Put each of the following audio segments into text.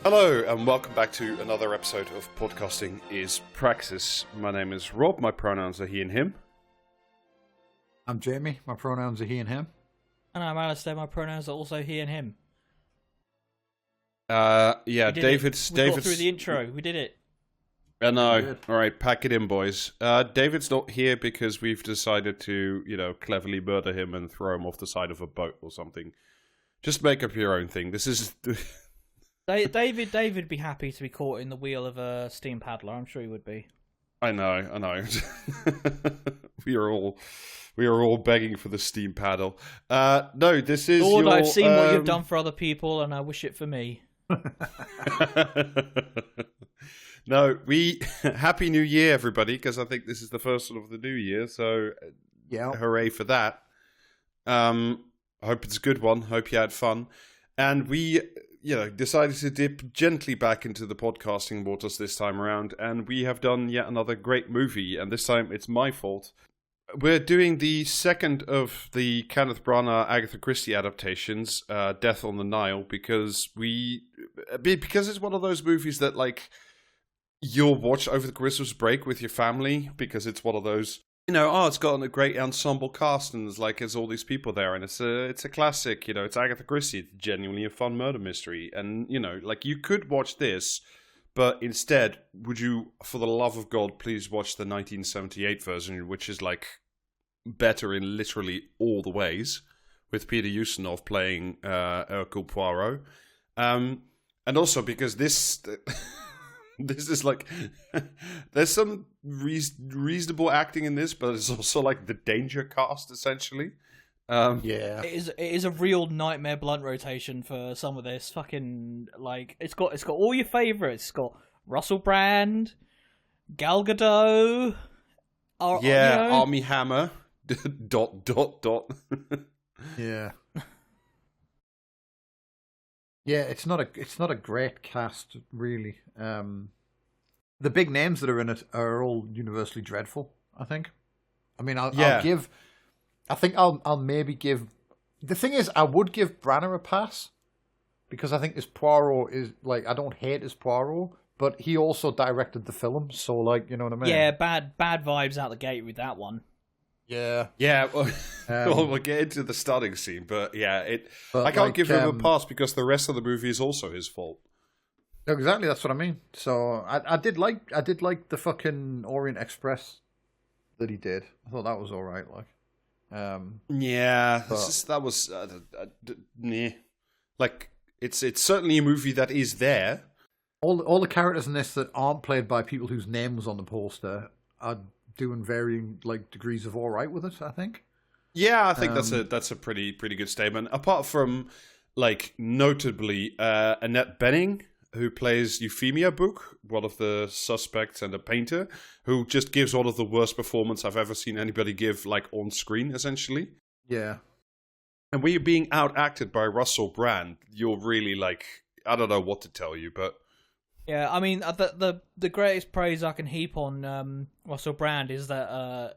Hello, and welcome back to another episode of Podcasting is Praxis. My name is Rob, my pronouns are he and him. I'm Jamie, my pronouns are he and him. And I'm Alistair, my pronouns are also he and him. David's... We got through the intro, we did it. I know. Alright, pack it in, boys. David's not here because we've decided to, cleverly murder him and throw him off the side of a boat or something. Just make up your own thing. This is... David would be happy to be caught in the wheel of a steam paddler. I'm sure he would be. I know. we are all begging for the steam paddle. No, this is Lord, your... I've seen what you've done for other people, and I wish it for me. No, Happy New Year, everybody, because I think this is the first one of the new year, so yeah, hooray for that. I hope it's a good one. Hope you had fun. And we... decided to dip gently back into the podcasting waters this time around, and we have done yet another great movie, and this time it's my fault. We're doing the second of the Kenneth Branagh Agatha Christie adaptations, Death on the Nile, because it's one of those movies that, you'll watch over the Christmas break with your family, because it's one of those... it's got a great ensemble cast, and there's all these people there, and it's a classic, it's Agatha Christie, it's genuinely a fun murder mystery, and, you could watch this, but instead, would you, for the love of God, please watch the 1978 version, which is, better in literally all the ways, with Peter Ustinov playing Hercule Poirot, and also because this... This is there's some reasonable acting in this, but it's also the danger cast essentially. Yeah, it is a real nightmare blunt rotation for some of this. Fucking it's got all your favorites. It's got Russell Brand, Gal Gadot, Armie Hammer, ... Yeah. Yeah, it's not a great cast, really. The big names that are in it are all universally dreadful, I think. I mean, I'll maybe give... The thing is, I would give Branagh a pass, because I think his Poirot is, I don't hate his Poirot, but he also directed the film, so, you know what I mean? Yeah, bad vibes out the gate with that one. Yeah. Yeah, well, we'll get into the starting scene, but yeah, I can't give him a pass because the rest of the movie is also his fault. Exactly, that's what I mean. So I did like the fucking Orient Express that he did. I thought that was all right. That was it's certainly a movie that is there. All the characters in this that aren't played by people whose name was on the poster are doing varying degrees of all right with it, I think. Yeah, I think that's a pretty good statement. Apart from notably Annette Bening, who plays Euphemia Book, one of the suspects and a painter, who just gives one of the worst performance I've ever seen anybody give on screen, essentially. Yeah. And when you're being outacted by Russell Brand, you're really I don't know what to tell you, but yeah, I mean, the greatest praise I can heap on Russell Brand is that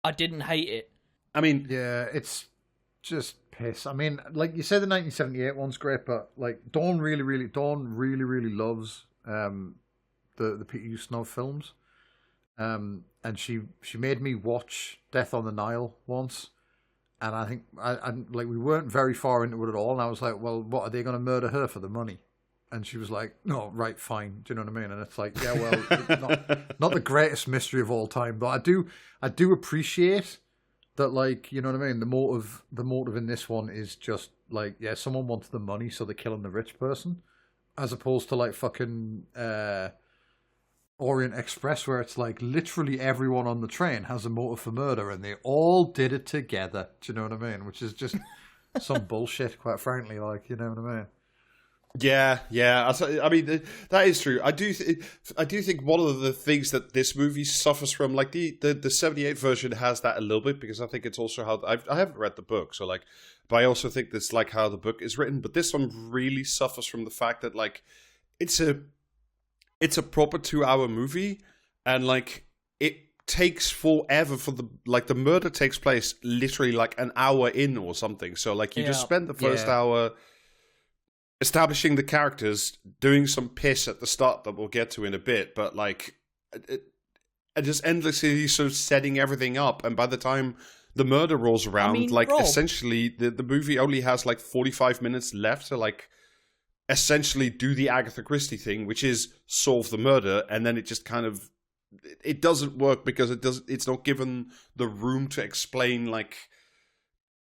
I didn't hate it. I mean... Yeah, it's just piss. I mean, you said the 1978 one's great, but, Dawn really loves the Peter Ustinov films. And she made me watch Death on the Nile once. And I think, we weren't very far into it at all, and I was like, well, what, are they going to murder her for the money? And she was like, no, right, fine. Do you know what I mean? And it's yeah, well, not the greatest mystery of all time, but I do appreciate that, you know what I mean? The motive in this one is just someone wants the money, so they're killing the rich person, as opposed to fucking Orient Express, where it's literally everyone on the train has a motive for murder, and they all did it together. Do you know what I mean? Which is just some bullshit, quite frankly. You know what I mean? Yeah. I mean, that is true. I do think one of the things that this movie suffers from, the 78 version has that a little bit, because I think it's also how I haven't read the book, so but I also think that's how the book is written. But this one really suffers from the fact that it's a proper 2-hour movie, and it takes forever for the murder takes place literally an hour in or something. So you just spend the first hour establishing the characters, doing some piss at the start that we'll get to in a bit, but like, and just endlessly sort of setting everything up. And by the time the murder rolls around, Rob, essentially the movie only has like 45 minutes left to like essentially do the Agatha Christie thing, which is solve the murder, and then it just kind of it doesn't work because it's not given the room to explain. Like,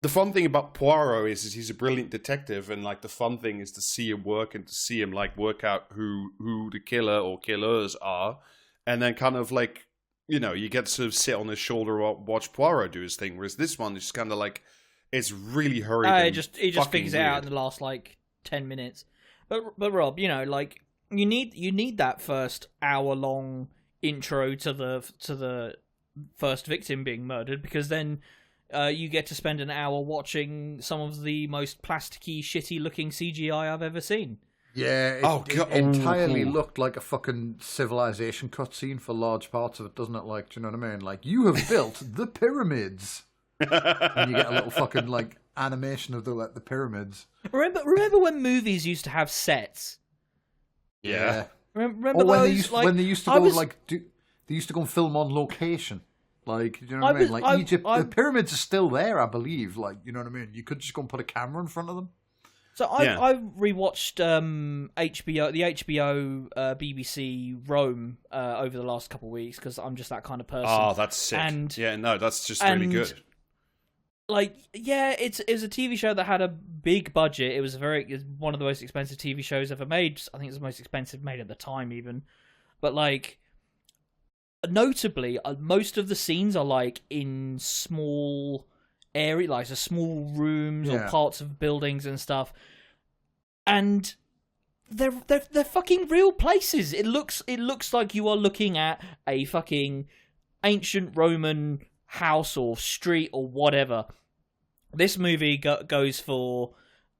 the fun thing about Poirot is he's a brilliant detective, and like the fun thing is to see him work and to see him like work out who the killer or killers are, and then kind of like, you know, you get to sort of sit on his shoulder or watch Poirot do his thing. Whereas this one is just kind of like, it's really hurried. He just figures it out in the last like 10 minutes. But Rob, you know, like you need that first hour long intro to the first victim being murdered, because then you get to spend an hour watching some of the most plasticky, shitty looking CGI I've ever seen. Yeah, it entirely looked like a fucking Civilization cutscene for large parts of it, doesn't it? Like, do you know what I mean? Like, you have built the pyramids, and you get a little fucking like animation of the pyramids. Remember when movies used to have sets? Yeah. Remember those? When they used to go they used to go and film on location. Like, you know what I mean? Like Egypt, the pyramids are still there, I believe. Like, you know what I mean? You could just go and put a camera in front of them. So I rewatched the HBO BBC Rome over the last couple of weeks, because I'm just that kind of person. Oh, that's sick. That's just really good. Like, yeah, it was a TV show that had a big budget. It was one of the most expensive TV shows ever made. I think it was the most expensive made at the time, even. But like, notably, most of the scenes are like in small area, like small rooms or parts of buildings and stuff, and they're fucking real places. It looks like you are looking at a fucking ancient Roman house or street or whatever. This movie goes for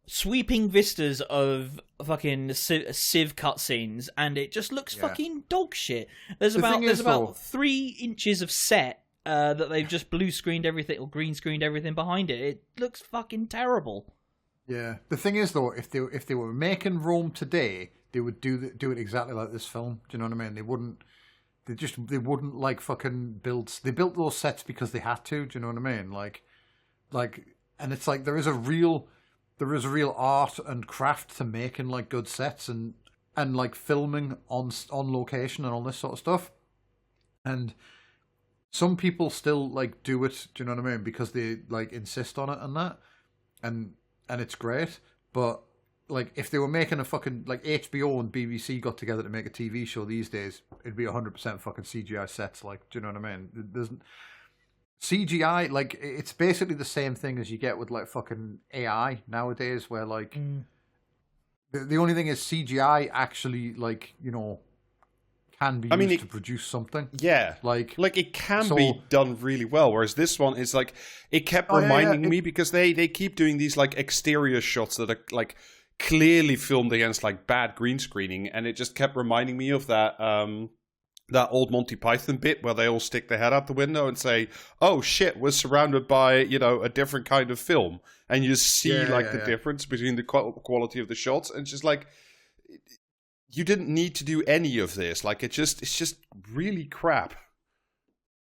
sweeping vistas of fucking Civ cutscenes, and it just looks fucking dog shit. There's about 3 inches of set that they've just blue screened everything or green screened everything behind it. It looks fucking terrible. Yeah. The thing is, though, if they were making Rome today, they would do it exactly like this film. Do you know what I mean? They wouldn't like fucking build. They built those sets because they had to. Do you know what I mean? Like, and it's like there is a real art and craft to making like good sets and like filming on location and all this sort of stuff. And some people still like do it, do you know what I mean? Because they like insist on it and that, and it's great. But like, if they were making a fucking like HBO and BBC got together to make a TV show these days, it'd be 100% fucking CGI sets. Like, do you know what I mean? There's CGI, like, it's basically the same thing as you get with like fucking AI nowadays, where like the only thing is CGI actually, like, you know, can be used to produce something. Yeah. Like it can be done really well. Whereas this one is like, it kept reminding me, because they keep doing these like exterior shots that are like clearly filmed against like bad green screening, and it just kept reminding me of that old Monty Python bit where they all stick their head out the window and say, "Oh shit, we're surrounded by, you know, a different kind of film," and you see the difference between the quality of the shots, and it's just like, you didn't need to do any of this. Like, it's just really crap.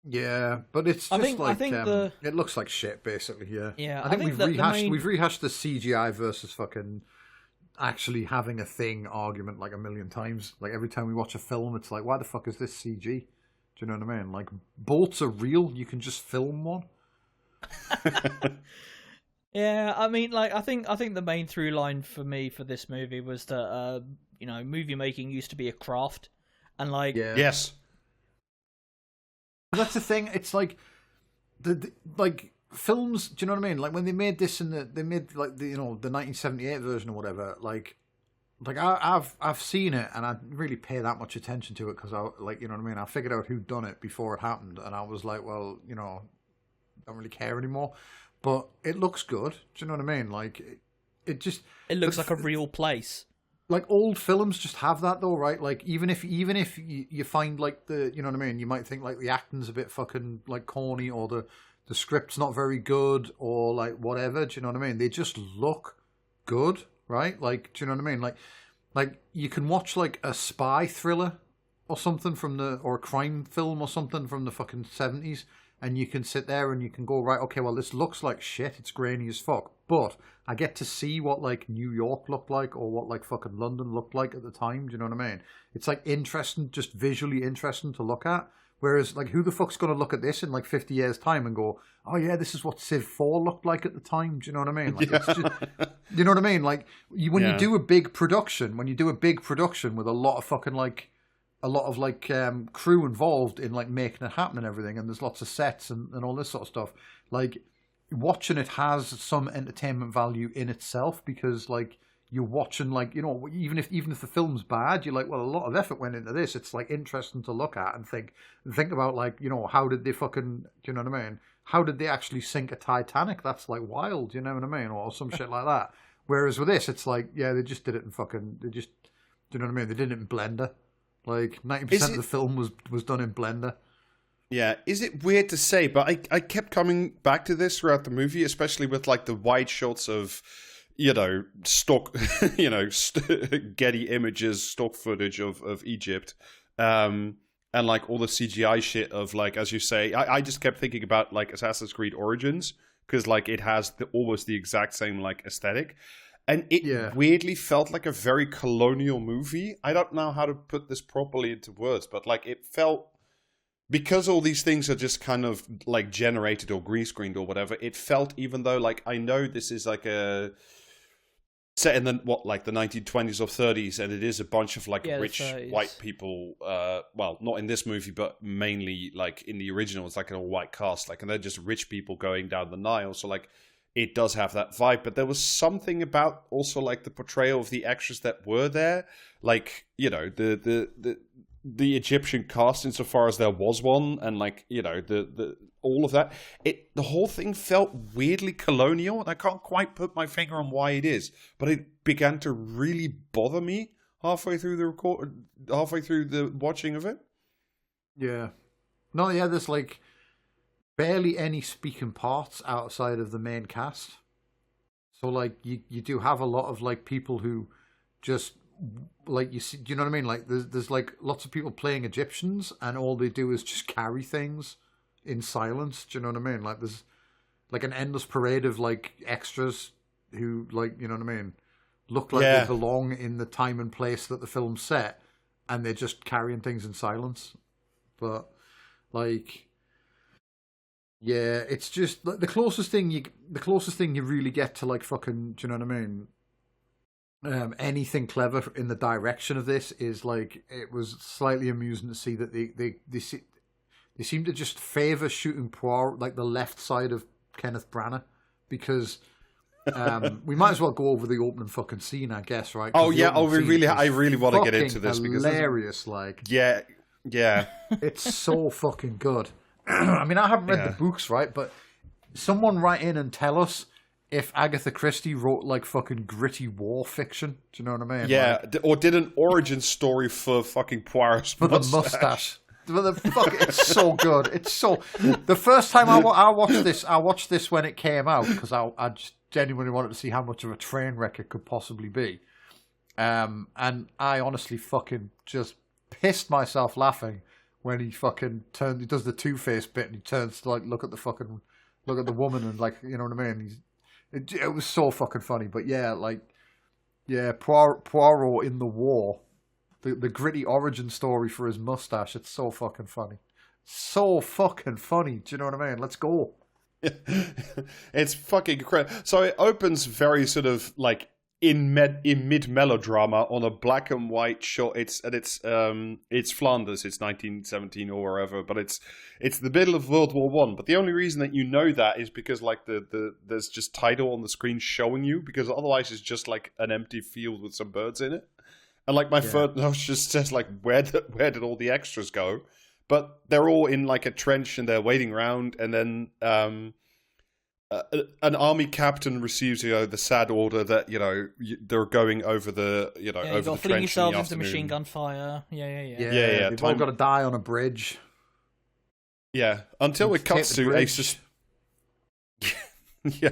Yeah, but it's just it looks like shit, basically. Yeah. I think we've rehashed the CGI versus fucking actually having a thing argument like a million times. Like, every time we watch a film, it's like, why the fuck is this CG? Do you know what I mean? Like, boats are real. You can just film one. Yeah, I mean, like, I think the main through line for me for this movie was that you know, movie making used to be a craft, and like, yes, that's the thing. It's like the like films. Do you know what I mean? Like, when they made this they made like the 1978 version or whatever. Like I've seen it, and I didn't really pay that much attention to it because I, like, you know what I mean. I figured out who'd done it before it happened, and I was like, well, you know, I don't really care anymore. But it looks good. Do you know what I mean? Like, it looks like a real place. Like, old films just have that, though, right? Like, even if you find like you know what I mean, you might think like the acting's a bit fucking like corny, or the script's not very good, or like whatever. Do you know what I mean? They just look good, right? Like, do you know what I mean? Like you can watch like a spy thriller or something or a crime film or something from the fucking 70s, and you can sit there and you can go, right, okay, well, this looks like shit, it's grainy as fuck, but I get to see what like New York looked like or what like fucking London looked like at the time. Do you know what I mean? It's like interesting, just visually interesting to look at. Whereas, like, who the fuck's going to look at this in, like, 50 years' time and go, oh, yeah, this is what Civ 4 looked like at the time? Do you know what I mean? Like, it's just, you know what I mean? Like, when you do a big production, with a lot of fucking, like, crew involved in, like, making it happen and everything, and there's lots of sets and all this sort of stuff, like, watching it has some entertainment value in itself because, like, you're watching, like, you know, even if the film's bad, you're like, well, a lot of effort went into this. It's like interesting to look at and think about, like, you know, how did they fucking, do you know what I mean? How did they actually sink a Titanic? That's like wild, you know what I mean? Or some shit like that. Whereas with this, it's like, yeah, they just did it in fucking, do you know what I mean? They did it in Blender. Like 90% of the film was done in Blender. Yeah, is it weird to say, but I kept coming back to this throughout the movie, especially with like the wide shots of, you know, stock, you know, Getty images, stock footage of Egypt, and like all the CGI shit of like, as you say, I just kept thinking about like Assassin's Creed Origins because like it has almost the exact same like aesthetic, and it weirdly felt like a very colonial movie. I don't know how to put this properly into words, but like it felt. Because all these things are just kind of like generated or green screened or whatever, it felt, even though like I know this is like a set in the 1920s or 30s, and it is a bunch of like rich white people. Well, not in this movie, but mainly like in the original, it's like an all white cast, like, and they're just rich people going down the Nile. So like, it does have that vibe. But there was something about also like the portrayal of the extras that were there, like, you know, the Egyptian cast, insofar as there was one, and like, you know, the all of that. The whole thing felt weirdly colonial, and I can't quite put my finger on why it is, but it began to really bother me halfway through the watching of it. Yeah. No, yeah, there's like barely any speaking parts outside of the main cast. So like you do have a lot of like people who just like, you see, do you know what I mean? Like there's like lots of people playing Egyptians, and all they do is just carry things in silence. Do you know what I mean? Like there's like an endless parade of like extras who, like, you know what I mean, look like they belong in the time and place that the film's set, and they're just carrying things in silence. But like, yeah, it's just like the closest thing you really get to like fucking, do you know what I mean? Anything clever in the direction of this is like, it was slightly amusing to see that they seem to just favor shooting Poirot like the left side of Kenneth Branagh, because we might as well go over the opening fucking scene, I guess, right? Oh yeah, I really want to get into this because hilarious, like yeah, it's so fucking good. I mean, I haven't read the books, right? But someone write in and tell us if Agatha Christie wrote like fucking gritty war fiction. Do you know what I mean? Yeah, like, or did an origin story for fucking Poirot's for mustache. The mustache. It's so good. It's so. The first time I watched this when it came out, because I just genuinely wanted to see how much of a train wreck it could possibly be. And I honestly fucking just pissed myself laughing when he fucking he does the Two-Face bit, and he turns to like look at the woman, and like, you know what I mean? It was so fucking funny. But yeah, like, yeah, Poirot in the war, the gritty origin story for his mustache. It's so fucking funny. So fucking funny. Do you know what I mean? Let's go. It's fucking incredible. So it opens very sort of like in mid melodrama on a black and white shot. It's Flanders. It's 1917 or wherever, but it's the middle of World War One. But the only reason that you know that is because like there's just title on the screen showing you, because otherwise it's just like an empty field with some birds in it. And like my first note just says like, where did all the extras go? But they're all in like a trench and they're waiting around, and then an army captain receives the sad order that they're going over the over the trench yourselves into machine gun fire. Yeah. They've all got to die on a bridge. Yeah, until it cuts to Yeah.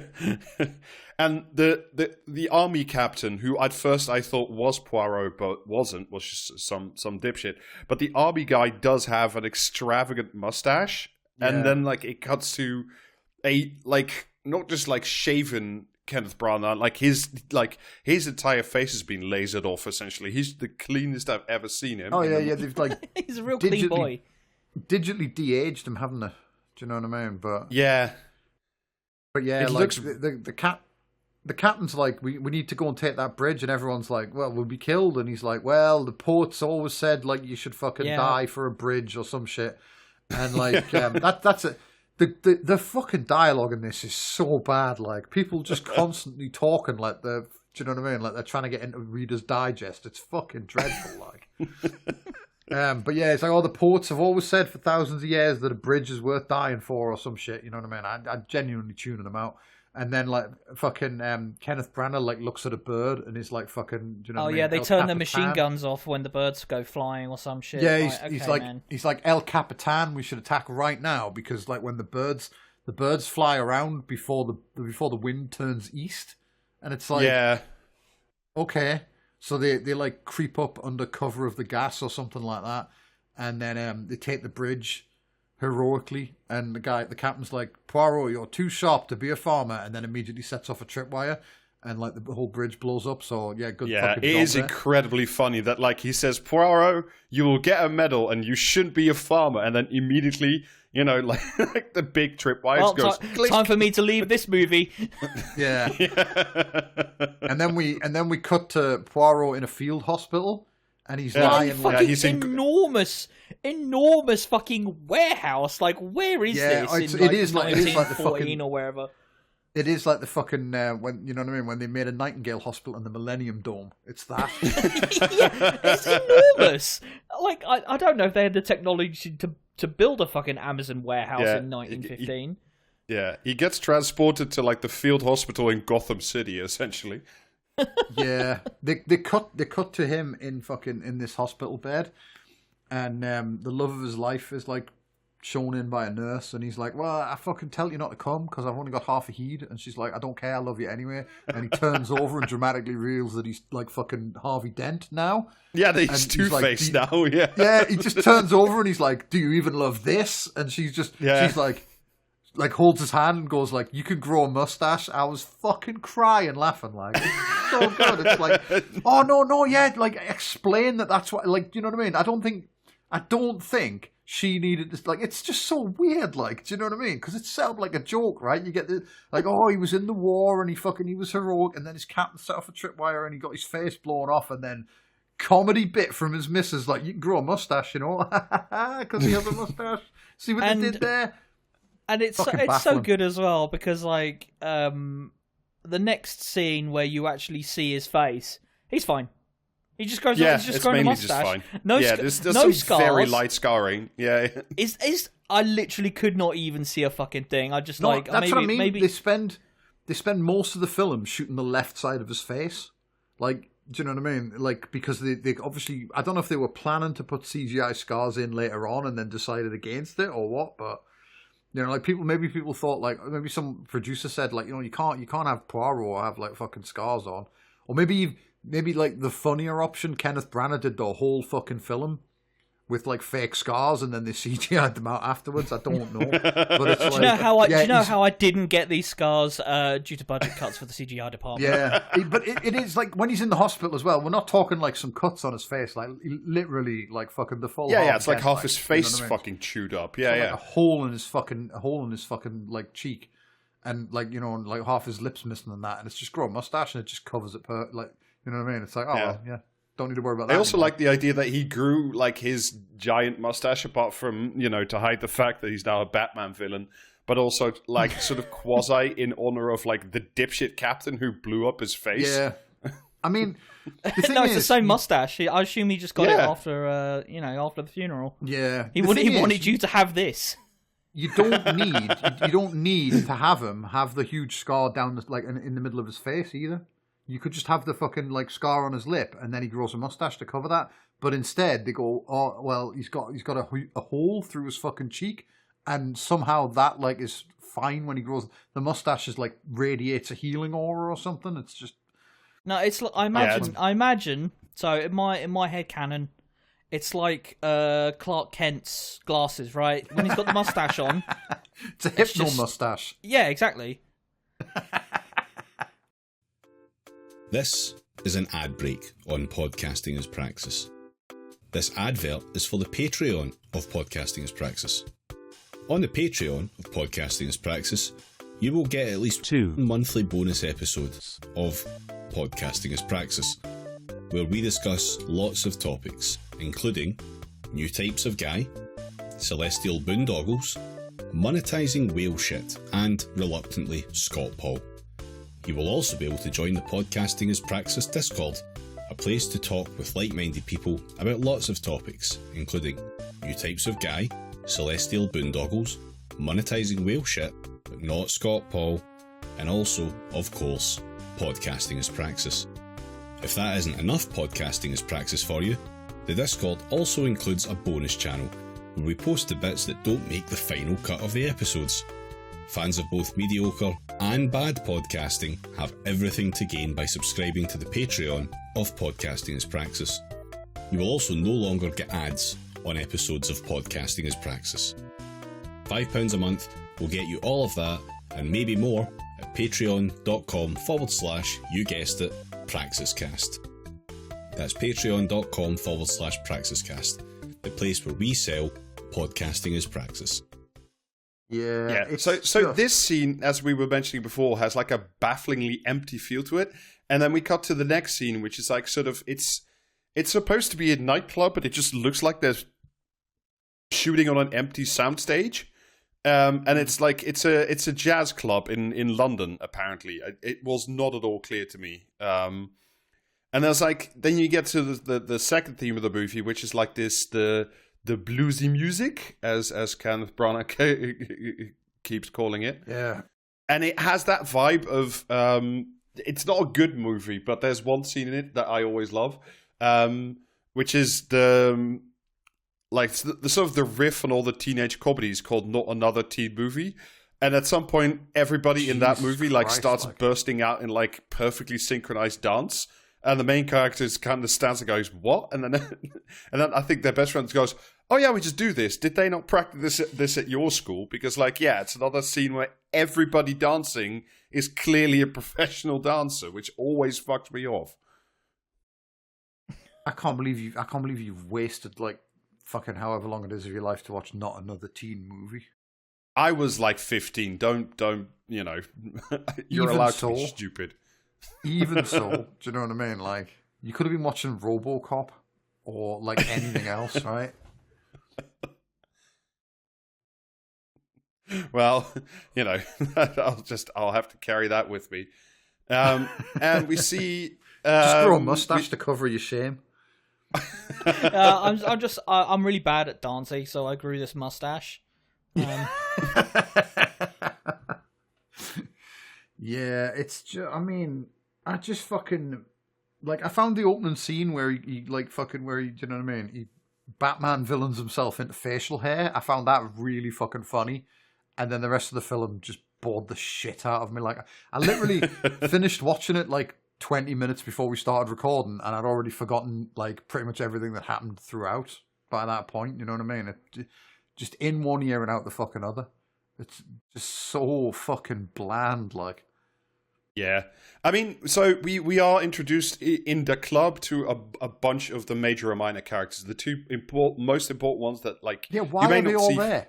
And the army captain, who at first I thought was Poirot but wasn't, was just some dipshit. But the army guy does have an extravagant mustache, and then like it cuts to a like not just like shaven Kenneth Branagh, like his entire face has been lasered off. Essentially, he's the cleanest I've ever seen him. Oh yeah, they've like He's a real clean boy. Digitally de-aged him, haven't they? Do you know what I mean? But yeah, yeah, it like looks... the captain's like, we need to go and take that bridge, and everyone's like, well, we'll be killed, and he's like, well, the poets always said like you should fucking die for a bridge or some shit, and like that's it. The fucking dialogue in this is so bad. Like people just constantly talking like do you know what I mean? Like they're trying to get into Reader's Digest. It's fucking dreadful. Like, but yeah, it's like all the poets have always said for thousands of years that a bridge is worth dying for or some shit. You know what I mean? I genuinely tuning them out. And then like fucking Kenneth Branagh like looks at a bird and is like fucking. Do you know? Oh what I yeah, mean? they El turn their Capitan. machine guns off when the birds go flying or some shit. Yeah, man. he's like El Capitan. We should attack right now because like when the birds fly around before the wind turns east, and it's like okay, so they like creep up under cover of the gas or something like that, and then they take the bridge heroically, and the captain's like, Poirot, you're too sharp to be a farmer, and then immediately sets off a tripwire, and like the whole bridge blows up. So yeah, good. Yeah, fucking it job is there. incredibly funny that like he says, Poirot, you will get a medal, and you shouldn't be a farmer, and then immediately, you know, like the big tripwire goes. Time for me to leave this movie. Yeah. and then we cut to Poirot in a field hospital, and he's lying like he's enormous fucking warehouse. Like, where is this? It is like the 1914 or wherever. It is like the fucking when you know what I mean, when they made a Nightingale Hospital in the Millennium Dome. It's that. Yeah, it's enormous. Like I don't know if they had the technology to build a fucking Amazon warehouse in 1915. He gets transported to like the field hospital in Gotham City, essentially. Yeah, they cut to him in this hospital bed, and the love of his life is like shown in by a nurse, and he's like, well, I fucking tell you not to come because I've only got half a heed, and she's like, I don't care, I love you anyway, and he turns over and dramatically reveals that he's like fucking Harvey Dent now. Yeah, he's Two-Face now. Yeah, he just turns over and he's like, do you even love this? And she's like holds his hand and goes like, you can grow a mustache. I was fucking crying laughing, like, it's so good. It's like, oh no, yeah, like explain that's what, like, do you know what I mean? I don't think she needed this. Like, it's just so weird, like, do you know what I mean? Because it's set up like a joke, right? You get the like, oh, he was in the war and he was heroic, and then his captain set off a tripwire and he got his face blown off, and then comedy bit from his missus, like, you can grow a mustache, you know, because he has a mustache. See what they did there? And it's so good as well because like the next scene where you actually see his face, he's fine. He just goes. Yeah, he's just it's growing a mainly mustache. just fine. There's no some scars. very light scarring. Yeah, I literally could not even see a fucking thing. I just that's what I mean. Maybe they spend most of the film shooting the left side of his face, like. Do you know what I mean? Like, because they obviously, I don't know if they were planning to put CGI scars in later on and then decided against it or what, but you know, like maybe people thought like maybe some producer said like, you know, you can't have Poirot have like fucking scars on, or maybe like the funnier option, Kenneth Branagh did the whole fucking film with like fake scars and then they CGI'd them out afterwards. I don't know. But it's do you know how I didn't get these scars due to budget cuts for the CGI department? Yeah, but it is like when he's in the hospital as well. We're not talking like some cuts on his face, like literally like fucking the full. Yeah, it's like half his face is fucking chewed up. Yeah, Like a hole in his fucking like cheek, and like, you know, like half his lips missing and that, and it's just grown mustache and it just covers it like, you know what I mean? It's like, well, don't need to worry about that. I also anymore. like the idea that he grew like his giant mustache, apart from, you know, to hide the fact that he's now a Batman villain, but also like sort of quasi in honor of like the dipshit captain who blew up his face. Yeah, I mean, the thing it's the same mustache. I assume he just got it after after the funeral. Yeah, he wanted you to have this. You don't need to have him have the huge scar down like in the middle of his face either. You could just have the fucking like scar on his lip, and then he grows a mustache to cover that. But instead, they go, oh well, he's got a hole through his fucking cheek, and somehow that like is fine when he grows. The mustache is like radiates a healing aura or something. It's just No, it's I imagine. So in my head canon, it's like Clark Kent's glasses, right? When he's got the mustache on, it's a hypno mustache. Yeah, exactly. This is an ad break on Podcasting as Praxis. This advert is for the Patreon of Podcasting as Praxis. On the Patreon of Podcasting as Praxis, you will get at least 2 monthly bonus episodes of Podcasting as Praxis, where we discuss lots of topics, including new types of guy, celestial boondoggles, monetising whale shit, and, reluctantly, Scott Paul. You will also be able to join the Podcasting as Praxis Discord, a place to talk with like-minded people about lots of topics, including new types of guy, celestial boondoggles, monetising whale shit, but not Scott Paul, and also, of course, Podcasting as Praxis. If that isn't enough Podcasting as Praxis for you, the Discord also includes a bonus channel where we post the bits that don't make the final cut of the episodes. Fans of both mediocre and bad podcasting have everything to gain by subscribing to the Patreon of Podcasting as Praxis. You will also no longer get ads on episodes of Podcasting as Praxis. £5 a month will get you all of that and maybe more at patreon.com/you guessed it, PraxisCast. That's patreon.com/PraxisCast, the place where we sell Podcasting as Praxis. Yeah. So this scene, as we were mentioning before, has like a bafflingly empty feel to it, and then we cut to the next scene, which is like sort of it's supposed to be a nightclub, but it just looks like there's shooting on an empty soundstage, and it's like it's a jazz club in London. Apparently, it was not at all clear to me. And there's like then you get to the second theme of the movie, which is like the bluesy music, as Kenneth Branagh keeps calling it. Yeah. And it has that vibe of, it's not a good movie, but there's one scene in it that I always love, which is the sort of the riff on all the teenage comedies called Not Another Teen Movie. And at some point, everybody in that movie starts bursting out in like perfectly synchronized dance. And the main character kind of stands and goes, "What?" And then I think their best friend goes, "Oh yeah, we just do this. Did they not practice this at your school?" Because it's another scene where everybody dancing is clearly a professional dancer, which always fucks me off. I can't believe you've wasted like fucking however long it is of your life to watch Not Another Teen Movie. I was like 15. Don't you're Even allowed so, to be stupid. Even so, do you know what I mean? Like, you could have been watching RoboCop or like anything else, right? Well, I'll have to carry that with me. And we see just grow a mustache to cover your shame. I'm really bad at dancing, so I grew this mustache. Yeah, it's just, I just fucking, like, I found the opening scene where he you know what I mean? He Batman villains himself into facial hair. I found that really fucking funny. And then the rest of the film just bored the shit out of me. Like, I literally finished watching it like 20 minutes before we started recording, and I'd already forgotten like pretty much everything that happened throughout by that point. You know what I mean? It just in one ear and out the fucking other. It's just so fucking bland, like. Yeah. I mean, so we are introduced in the club to a bunch of the major and minor characters. The two most important ones that, like, why are they all there?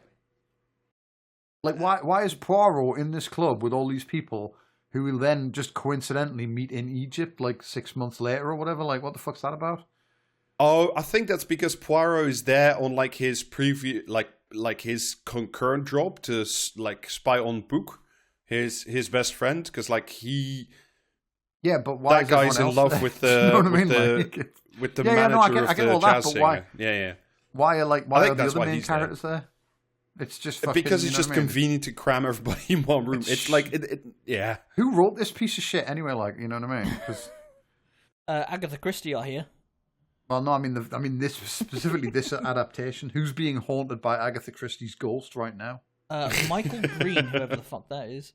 Like, why is Poirot in this club with all these people who will then just coincidentally meet in Egypt like 6 months later or whatever? Like, what the fuck's that about? Oh, I think that's because Poirot is there on like his previous, like his concurrent job to like spy on Book, his best friend, because like he. Yeah, but why that guy's in love with the you know what I mean? with the manager I get all of the jazz that, but singer. Yeah. Why are the other main characters there? It's just fucking, because it's just convenient to cram everybody in one room. It's like yeah. Who wrote this piece of shit anyway? Like, you know what I mean? 'Cause Agatha Christie are here. Well, no, I mean this specifically this adaptation. Who's being haunted by Agatha Christie's ghost right now? Michael Green, whoever the fuck that is.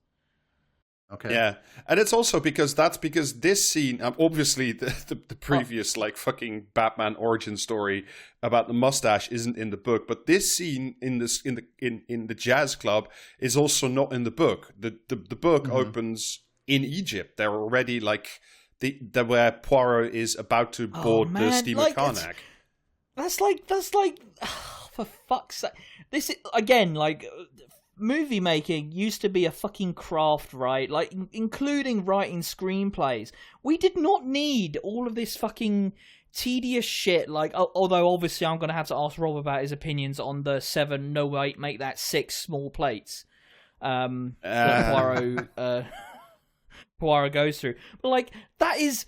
Okay. Yeah, and it's also because this scene, obviously the previous like fucking Batman origin story about the mustache isn't in the book, but this scene in the jazz club is also not in the book. The book opens in Egypt. They're already like the where Poirot is about to board the steamer Karnak. That's like for fuck's sake. This is, again, like, movie making used to be a fucking craft, right? Like, including writing screenplays. We did not need all of this fucking tedious shit. Like, although obviously I'm going to have to ask Rob about his opinions on the 7, no wait, make that 6 small plates. That Poirot goes through. But, like, that is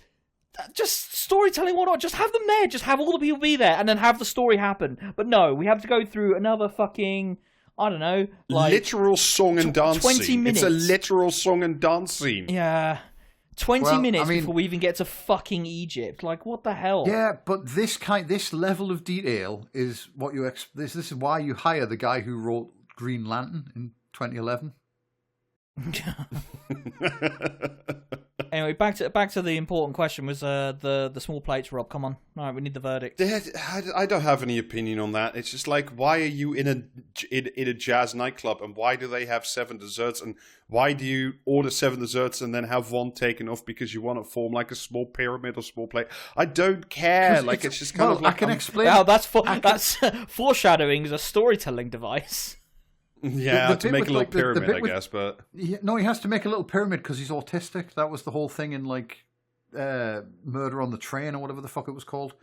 just storytelling, why not? Just have them there. Just have all the people be there and then have the story happen. But no, we have to go through another fucking, I don't know, like, literal song and dance 20 scene. minutes. It's a literal song and dance scene. Yeah. 20 minutes I mean, before we even get to fucking Egypt. Like, what the hell? Yeah, but this level of detail is what you this is why you hire the guy who wrote Green Lantern in 2011. Anyway, back to the important question was the small plates, Rob. Come on. All right, we need the verdict. I don't have any opinion on that. It's just like, why are you in a jazz nightclub, and why do they have 7 desserts, and why do you order 7 desserts and then have one taken off because you want to form like a small pyramid or small plate? I don't care. Like, it's just kind of like, I can explain. Oh, that's foreshadowing is a storytelling device. Yeah, to make a little pyramid, I guess, but... No, he has to make a little pyramid because he's autistic. That was the whole thing in, like, Murder on the Train or whatever the fuck it was called.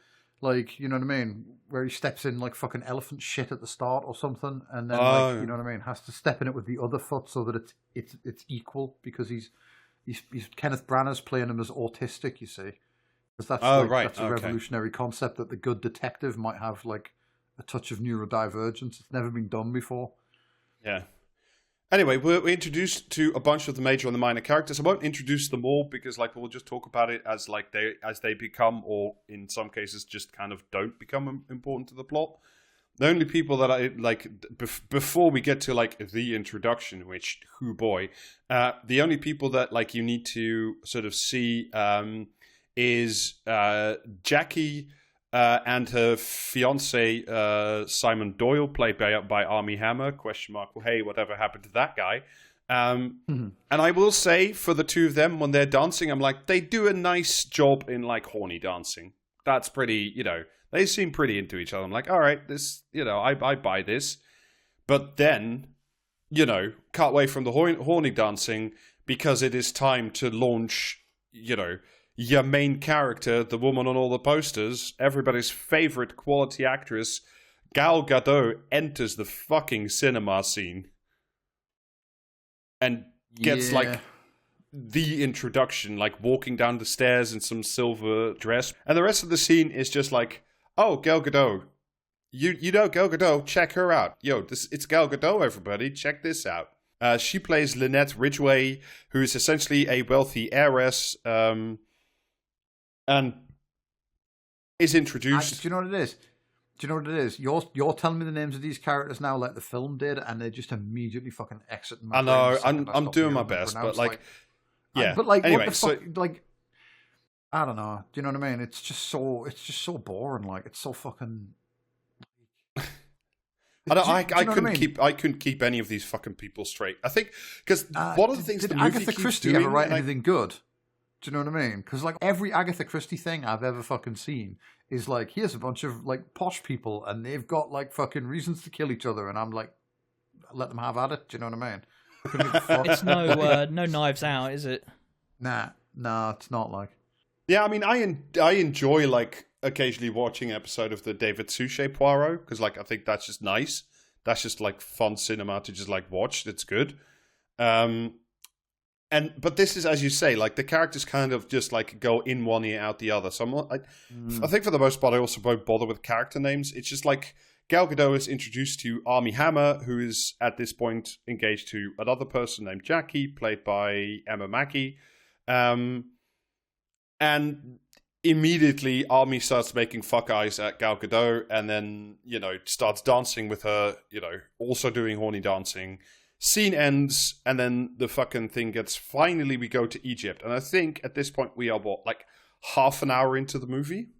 Like, you know what I mean? Where he steps in, like, fucking elephant shit at the start or something, and then, like, you know what I mean? Has to step in it with the other foot so that it's equal, because he's Kenneth Branagh's playing him as autistic, you see. Because that's, that's a revolutionary concept, that the good detective might have, like, a touch of neurodivergence. It's never been done before. Yeah. Anyway, we're introduced to a bunch of the major and the minor characters. I won't introduce them all because, like, we'll just talk about it as like they become, or in some cases, just kind of don't become important to the plot. The only people that I like before we get to like the introduction, which the only people that like you need to sort of see is Jackie. And her fiance Simon Doyle, played by Armie Hammer. ? Hey, whatever happened to that guy? And I will say, for the two of them, when they're dancing, I'm like, they do a nice job in like horny dancing. That's pretty, they seem pretty into each other. I'm like, all right, this, I buy this. But then, cut away from the horny dancing because it is time to launch, your main character, the woman on all the posters, everybody's favorite quality actress, Gal Gadot, enters the fucking cinema scene and gets like the introduction, like walking down the stairs in some silver dress. And the rest of the scene is just like, oh, Gal Gadot. You know Gal Gadot, check her out. Yo, it's Gal Gadot, everybody. Check this out. She plays Lynette Ridgway, who is essentially a wealthy heiress, and is introduced. Do you know what it is? You're telling me the names of these characters now, like the film did, and they just immediately fucking exit. I know. I'm doing my best, but like, yeah. But like, anyway, what the fuck? Like, I don't know. Do you know what I mean? It's just so boring. Like, it's so fucking. I couldn't keep any of these fucking people straight. I think because one of the things did the movie Agatha keeps Christie doing, ever write anything good? Do you know what I mean? Because like every Agatha Christie thing I've ever fucking seen is like, here's a bunch of like posh people and they've got like fucking reasons to kill each other, and I'm like, let them have at it. Do you know what I mean? It's no Knives Out, is it? Nah, it's not like. Yeah, I mean, I enjoy like occasionally watching an episode of the David Suchet Poirot because like I think that's just nice. That's just like fun cinema to just like watch. It's good. But this is, as you say, like the characters kind of just like go in one ear out the other. So I think for the most part, I also won't bother with character names. It's just like Gal Gadot is introduced to Armie Hammer, who is at this point engaged to another person named Jackie, played by Emma Mackey. And immediately Army starts making fuck eyes at Gal Gadot, and then, starts dancing with her, also doing horny dancing. Scene ends, and then the fucking thing finally we go to Egypt. And I think at this point we are, half an hour into the movie?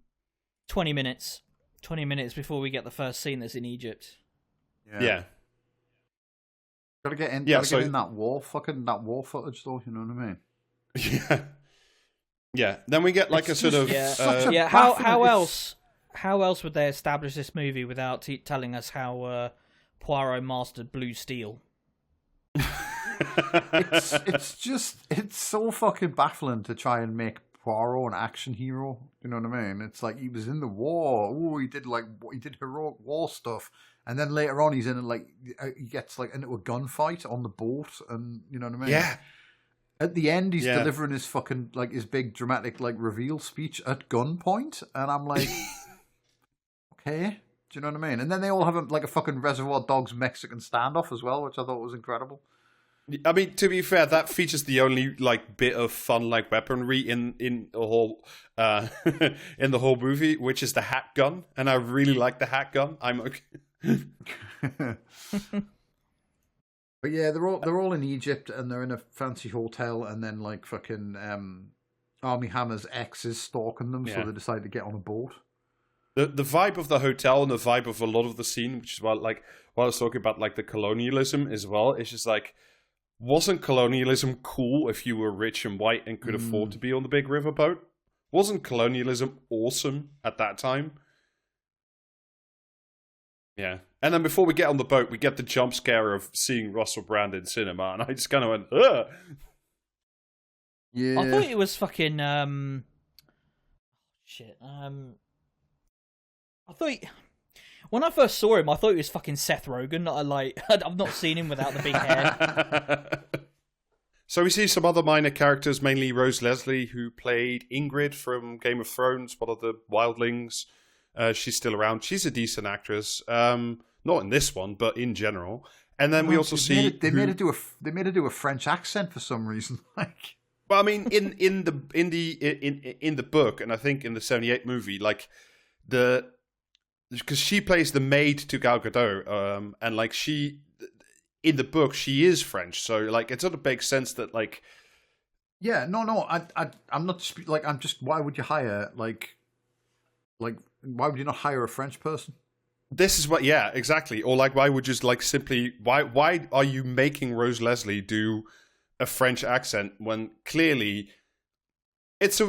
20 minutes. 20 minutes before we get the first scene that's in Egypt. Yeah. Gotta get in, get in that war footage though, you know what I mean? Yeah. Yeah. Then we get a sort of... How else would they establish this movie without telling us how Poirot mastered blue steel? It's so fucking baffling to try and make Poirot an action hero. You know what I mean? It's like he was in the war. Oh, he did heroic war stuff, and then later on he's in he gets into a gunfight on the boat, and you know what I mean? Yeah. At the end, he's delivering his fucking his big dramatic reveal speech at gunpoint, and I'm like, okay. Do you know what I mean? And then they all have a fucking Reservoir Dogs Mexican standoff as well, which I thought was incredible. I mean, to be fair, that features the only bit of fun weaponry in the whole in the whole movie, which is the hat gun, and I really like the hat gun. I'm okay. But yeah, they're all in Egypt, and they're in a fancy hotel, and then fucking Army Hammer's ex is stalking them, so they decide to get on a boat. The vibe of the hotel and the vibe of a lot of the scene, which is what I was talking about, the colonialism as well. It's just wasn't colonialism cool if you were rich and white and could afford to be on the big riverboat? Wasn't colonialism awesome at that time? Yeah. And then before we get on the boat, we get the jump scare of seeing Russell Brand in cinema, and I just kind of went, ugh. Yeah. I thought it was fucking, I thought when I first saw him, I thought it was fucking Seth Rogen. I've not seen him without the big hair. So we see some other minor characters, mainly Rose Leslie, who played Ingrid from Game of Thrones, one of the wildlings. She's still around. She's a decent actress. Not in this one, but in general. And then we also see they made her do a French accent for some reason. Well, I mean, in the book, and I think in the '78 movie, because she plays the maid to Gal Gadot, and she in the book she is French, so it sort of makes sense that yeah, no, I'm not I'm just, why would you hire why would you not hire a French person? This is what, yeah, exactly, or why would you just simply why are you making Rose Leslie do a French accent when clearly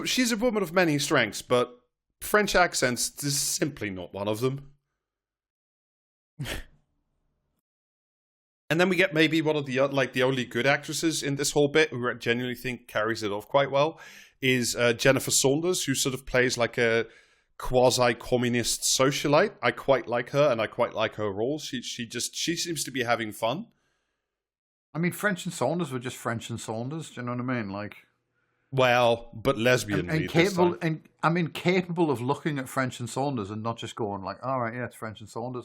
she's a woman of many strengths, but French accents is simply not one of them. And then we get maybe one of the the only good actresses in this whole bit, who I genuinely think carries it off quite well, is Jennifer Saunders, who sort of plays a quasi-communist socialite. I quite like her, and I quite like her role. She seems to be having fun. I mean, French and Saunders were just French and Saunders. Do you know what I mean? Well, but lesbian and capable, and I mean capable of looking at French and Saunders and not just going all right, yeah, it's French and Saunders.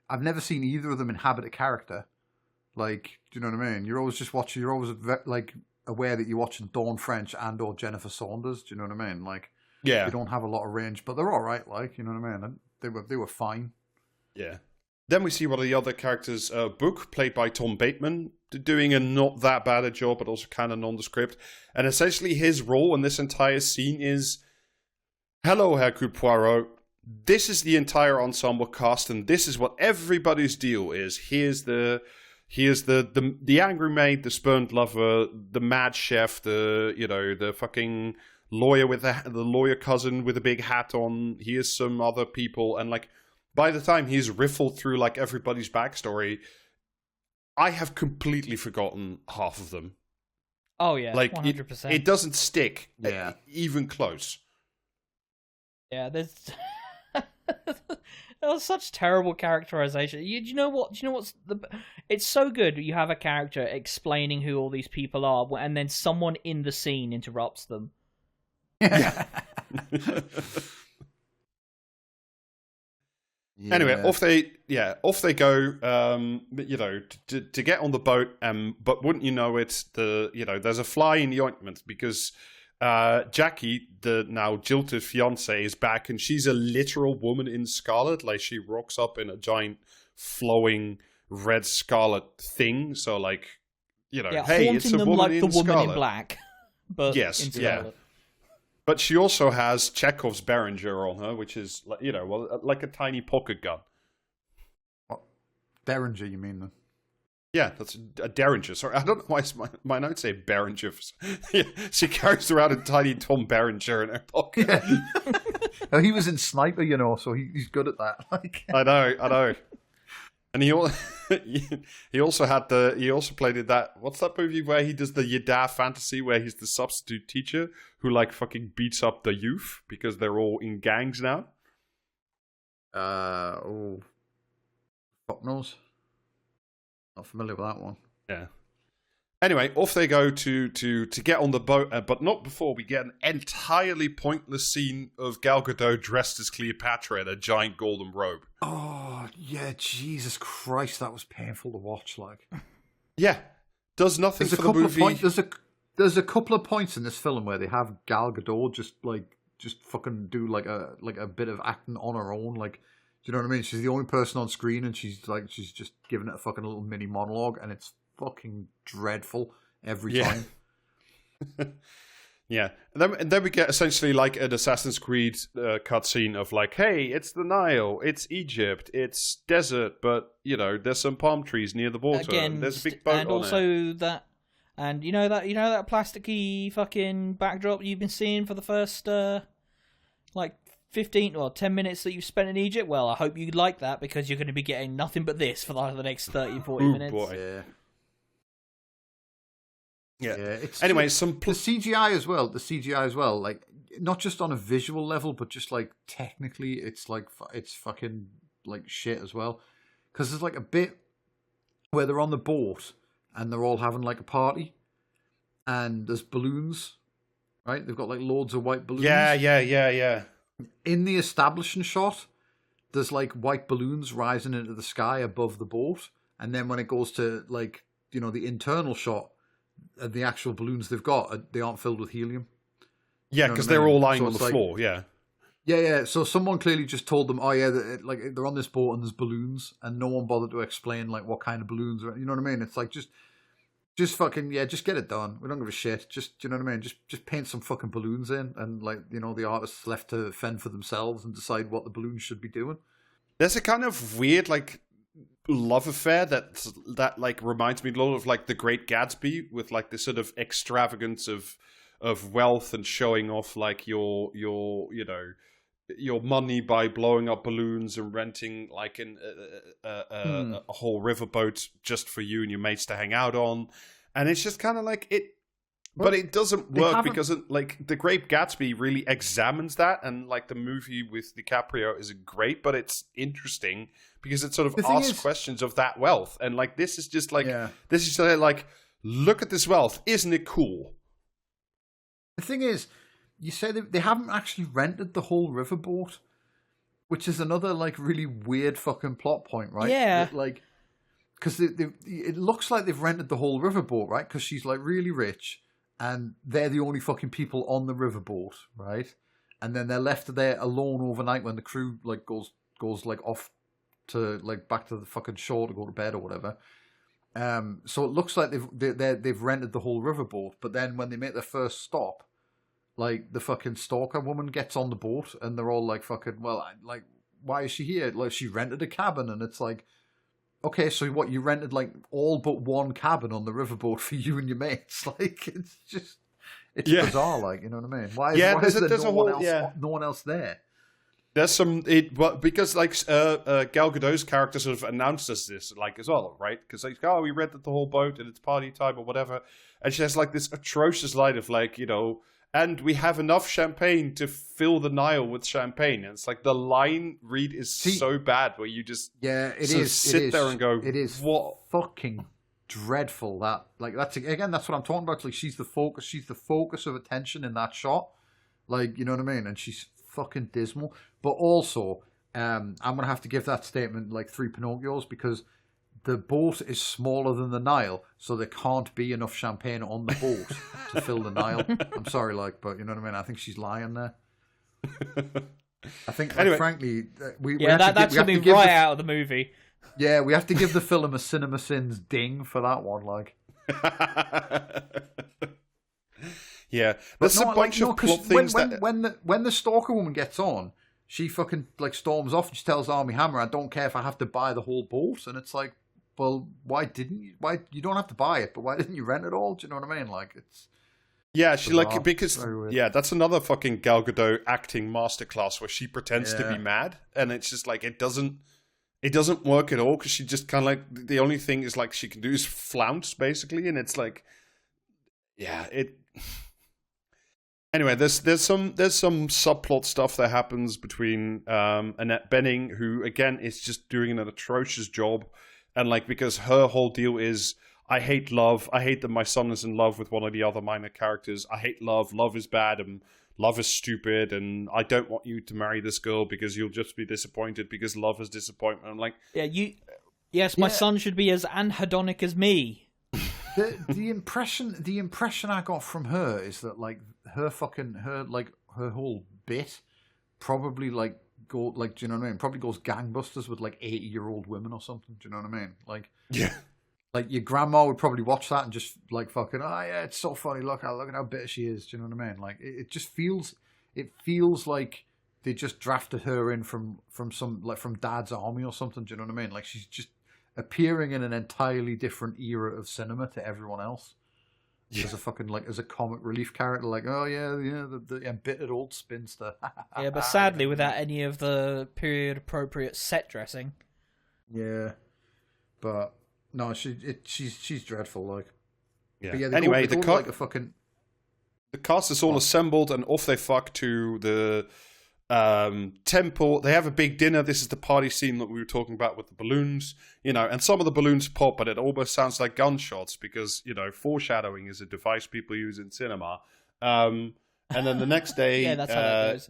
I've never seen either of them inhabit a character. Do you know what I mean? You're always just watching. You're always aware that you're watching Dawn French and or Jennifer Saunders. Do you know what I mean? Yeah, they don't have a lot of range, but they're all right. You know what I mean? They were fine. Yeah. Then we see one of the other characters, Book, played by Tom Bateman, doing a not that bad a job, but also kind of nondescript. And essentially his role in this entire scene is, hello, Hercule Poirot. This is the entire ensemble cast, and this is what everybody's deal is. Here's the angry maid, the spurned lover, the mad chef, the fucking lawyer with the lawyer cousin with a big hat on. Here's some other people, and by the time he's riffled through everybody's backstory, I have completely forgotten half of them. Oh yeah, 100%. It doesn't stick, even close. Yeah, there's that was such terrible characterization. Do you know what? It's so good. You have a character explaining who all these people are, and then someone in the scene interrupts them. Yeah. Yeah. Anyway, off they go. To get on the boat. But wouldn't you know it? There's a fly in the ointment, because Jackie, the now jilted fiance, is back, and she's a literal woman in scarlet. Like, she rocks up in a giant flowing red scarlet thing. So, like, you know, hey, it's a them woman like in the woman scarlet. in black, but Yes, in scarlet. But she also has Chekhov's Behringer on her, which is, you know, well, like a tiny pocket gun. What? Derringer, you mean? Then? Yeah, that's a Derringer. Sorry, I don't know why my notes say Behringer. Yeah, she carries around a tiny Tom Behringer in her pocket. Yeah. Oh, he was in Sniper, you know, so he's good at that. Like, I know. And he also played in that, what's that movie where he does the Yada fantasy where he's the substitute teacher who like fucking beats up the youth because they're all in gangs now? Fuck knows. Not familiar with that one. Yeah. Anyway, off they go to get on the boat, but not before we get an entirely pointless scene of Gal Gadot dressed as Cleopatra in a giant golden robe. Oh, yeah, Jesus Christ, that was painful to watch, like. Yeah. Does nothing There's for the movie. There's a couple of points in this film where they have Gal Gadot just fucking do like a bit of acting on her own, like, do you know what I mean? She's the only person on screen and she's just giving it a fucking little mini monologue and it's fucking dreadful every time. Yeah. And then we get essentially like an Assassin's Creed cutscene of like, hey, it's the Nile, it's Egypt, it's desert, but, you know, there's some palm trees near the water. Again, and there's a big boat and on also it. that, and you know that plasticky fucking backdrop you've been seeing for the first like 15 or 10 minutes that you've spent in Egypt. Well, I hope you like that because you're going to be getting nothing but this for like the next 30-40 minutes. Boy. Yeah. Yeah. It's anyway, the CGI as well. The CGI as well, like not just on a visual level, but just like technically, it's like it's fucking like shit as well. Because there's like a bit where they're on the boat and they're all having like a party, and there's balloons, right? They've got like loads of white balloons. Yeah. In the establishing shot, there's like white balloons rising into the sky above the boat, and then when it goes to like, you know, the internal shot. The actual balloons they've got, they aren't filled with helium. Yeah, because they're all lying on the floor, yeah. Yeah. So someone clearly just told them, oh yeah, like they're on this boat and there's balloons, and no one bothered to explain like what kind of balloons. You know what I mean? It's like just fucking just get it done. We don't give a shit. Just, you know what I mean? Just paint some fucking balloons in, and like, you know, the artists left to fend for themselves and decide what the balloons should be doing. There's a kind of weird like love affair that like reminds me a lot of like The Great Gatsby, with like this sort of extravagance of wealth and showing off like your you know, your money by blowing up balloons and renting like a whole riverboat just for you and your mates to hang out on. And it's just kind of like it. But it doesn't work because like The Great Gatsby really examines that, and like the movie with DiCaprio isn't great, but it's interesting because it sort of asks questions of that wealth. And like this is just like this is like, look at this wealth, isn't it cool? The thing is, you say they haven't actually rented the whole riverboat, which is another like really weird fucking plot point, right? Yeah, like because it looks like they've rented the whole riverboat, right? Because she's like really rich. And they're the only fucking people on the riverboat, right? And then they're left there alone overnight when the crew like goes like off to like back to the fucking shore to go to bed or whatever. So it looks like they've rented the whole riverboat. But then when they make their first stop, like the fucking stalker woman gets on the boat, and they're all like, "Fucking well, like why is she here? Like she rented a cabin," and it's like. Okay, so what, you rented like all but one cabin on the riverboat for you and your mates? Like, it's bizarre, like, you know what I mean? Why is there no one else there? There's some, because like Gal Gadot's character sort of announces this, like, as well, right? Because like, oh, we rented the whole boat and it's party time or whatever. And she has like this atrocious line of like, you know, and we have enough champagne to fill the Nile with champagne. And it's like the line read is so bad where you just sit there and go, it is what fucking dreadful that like that's what I'm talking about. Like she's the focus of attention in that shot. Like, you know what I mean? And she's fucking dismal. But also, I'm gonna have to give that statement like 3 Pinocchios, because the boat is smaller than the Nile, so there can't be enough champagne on the boat to fill the Nile. I'm sorry, but you know what I mean? I think she's lying there. I think, Anyway. frankly, that's something right out of the movie. Yeah, we have to give the film a Cinema Sins ding for that one, Yeah, there's a bunch of plot things when the stalker woman gets on, she fucking storms off and she tells Armie Hammer, "I don't care if I have to buy the whole boat." And it's like, well, why didn't you? Why you don't have to buy it, but why didn't you rent it all? Do you know what I mean? It's she because that's another fucking Gal Gadot acting masterclass where she pretends to be mad, and it's just like it doesn't work at all because she just kind of the only thing is she can do is flounce basically, and it's like, Anyway, there's some subplot stuff that happens between Annette Bening, who again is just doing an atrocious job, and because her whole deal is, I hate love. I hate that my son is in love with one of the other minor characters. I hate love. Love is bad and love is stupid, and I don't want you to marry this girl because you'll just be disappointed because love is disappointment. I'm like, yes, my son should be as anhedonic as me. The impression I got from her is that her whole bit probably do you know what I mean? Probably goes gangbusters with 80-year-old women or something. Do you know what I mean? Your grandma would probably watch that and just fucking, oh yeah, it's so funny. Look at how bitter she is. Do you know what I mean? It just feels like they just drafted her in from some from Dad's Army or something. Do you know what I mean? She's just appearing in an entirely different era of cinema to everyone else. As a fucking as a comic relief character, the embittered old spinster. Yeah, but sadly without any of the period appropriate set dressing. Yeah, but no, she's dreadful. Yeah. But yeah, anyway, the cast is all assembled and off they fuck to the temple. They have a big dinner. This is the party scene that we were talking about with the balloons, and some of the balloons pop, but it almost sounds like gunshots because, foreshadowing is a device people use in cinema. And then the next day, yeah, that's how that goes.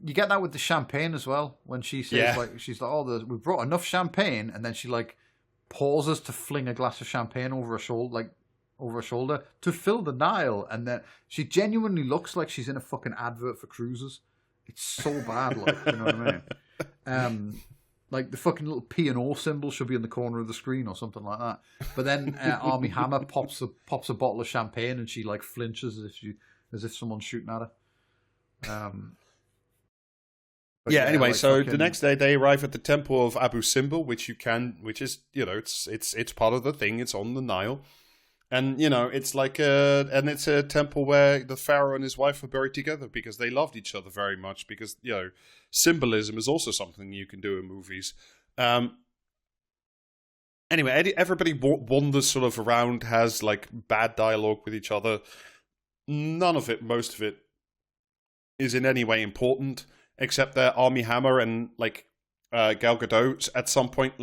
You get that with the champagne as well when she says she's like, "Oh, we brought enough champagne," and then she pauses to fling a glass of champagne over her shoulder to fill the Nile, and then she genuinely looks like she's in a fucking advert for cruises. It's so bad, you know what I mean? The fucking little P&O symbol should be in the corner of the screen or something like that. But then Armie Hammer pops a bottle of champagne and she flinches as if someone's shooting at her. Anyway, so the next day they arrive at the temple of Abu Simbel, which is it's part of the thing. It's on the Nile. And, it's it's a temple where the pharaoh and his wife were buried together because they loved each other very much because, symbolism is also something you can do in movies. Anyway, everybody wanders sort of around, has bad dialogue with each other. Most of it is in any way important, except that Armie Hammer and Gal Gadot at some point,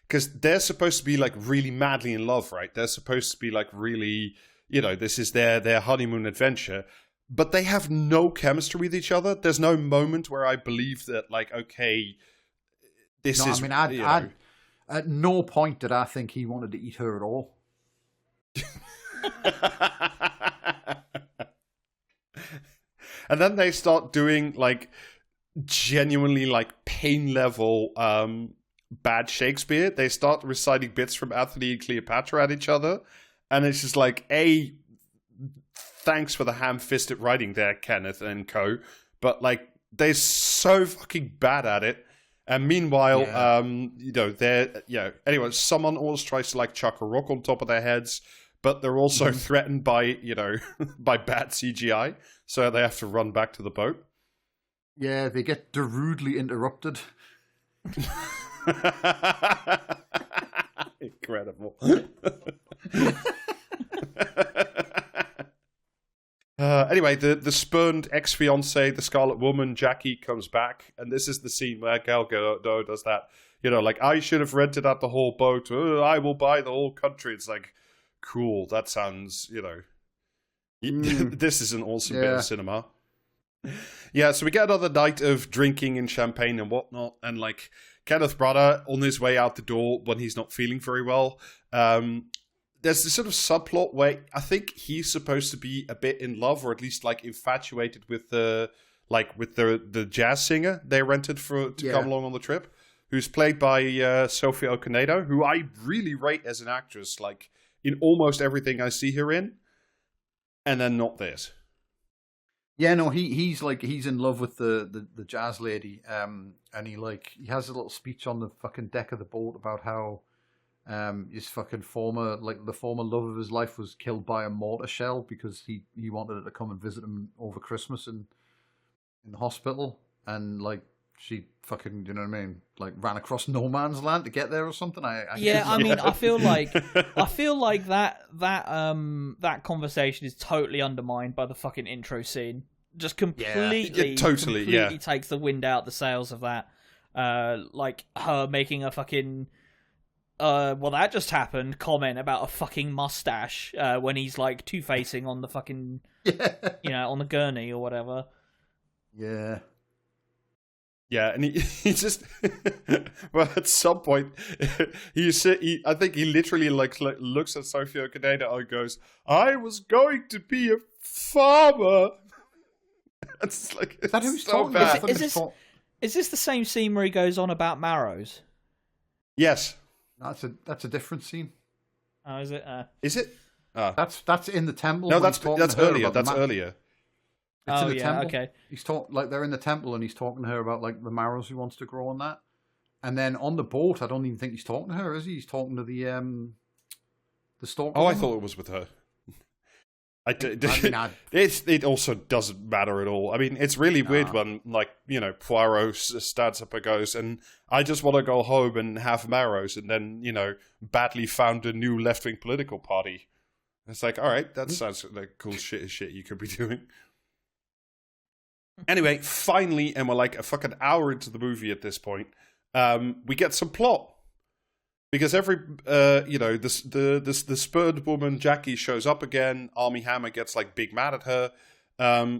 because they're supposed to be really madly in love, right? They're supposed to be really, this is their honeymoon adventure, but they have no chemistry with each other. There's no moment where I believe that okay, this is. I mean, at no point did I think he wanted to eat her at all. And then they start doing genuinely pain level bad Shakespeare. They start reciting bits from Antony and Cleopatra at each other, and it's just thanks for the ham-fisted writing there, Kenneth and co. But they're so fucking bad at it. And meanwhile, anyway, someone always tries to chuck a rock on top of their heads, but they're also threatened by by bad CGI, so they have to run back to the boat. Yeah, they get rudely interrupted. Incredible. Anyway, the spurned ex-fiancée, the Scarlet Woman, Jackie, comes back, and this is the scene where Gal Gadot does that. I should have rented out the whole boat. I will buy the whole country. It's cool. That sounds, this is an awesome bit of cinema. Yeah, so we get another night of drinking and champagne and whatnot, and Kenneth Branagh on his way out the door when he's not feeling very well. There's this sort of subplot where I think he's supposed to be a bit in love, or at least like infatuated with the jazz singer they rented to come along on the trip, who's played by Sophie Okonedo, who I really rate as an actress, like in almost everything I see her in, and then not this. Yeah, no, he's in love with the jazz lady, and he has a little speech on the fucking deck of the boat about how his fucking former love of his life was killed by a mortar shell because he wanted her to come and visit him over Christmas in the hospital, and like she fucking, you know what I mean, like ran across no man's land to get there or something. I mean, I feel like that conversation is totally undermined by the fucking intro scene. Just completely takes the wind out the sails of that. Like her making a fucking well, that just happened comment about a fucking mustache when he's like two-facing on the fucking on the gurney or whatever. Yeah. Yeah, and he just well, at some point I think he literally like looks at Sophie Okonedo and goes, "I was going to be a farmer." It's like, it's that so bad. Is this the same scene where he goes on about marrows? Yes. That's a different scene. Oh, is it? Is it? That's in the temple. No, that's earlier. That's earlier. It's in the temple. Okay. He's they're in the temple and he's talking to her about like the marrows he wants to grow on that. And then on the boat, I don't even think he's talking to her, is he? He's talking to the stalker. Oh, I thought it was with her. It also doesn't matter at all. I mean, it's really weird when, like, you know, Poirot stands up and goes, and I just want to go home and have marrows, and then, you know, badly found a new left-wing political party. It's like, all right, that sounds like cool shit you could be doing. Anyway, finally, and we're like a fucking hour into the movie at this point, we get some plot. Because every, the spurred woman, Jackie, shows up again. Armie Hammer gets, like, big mad at her.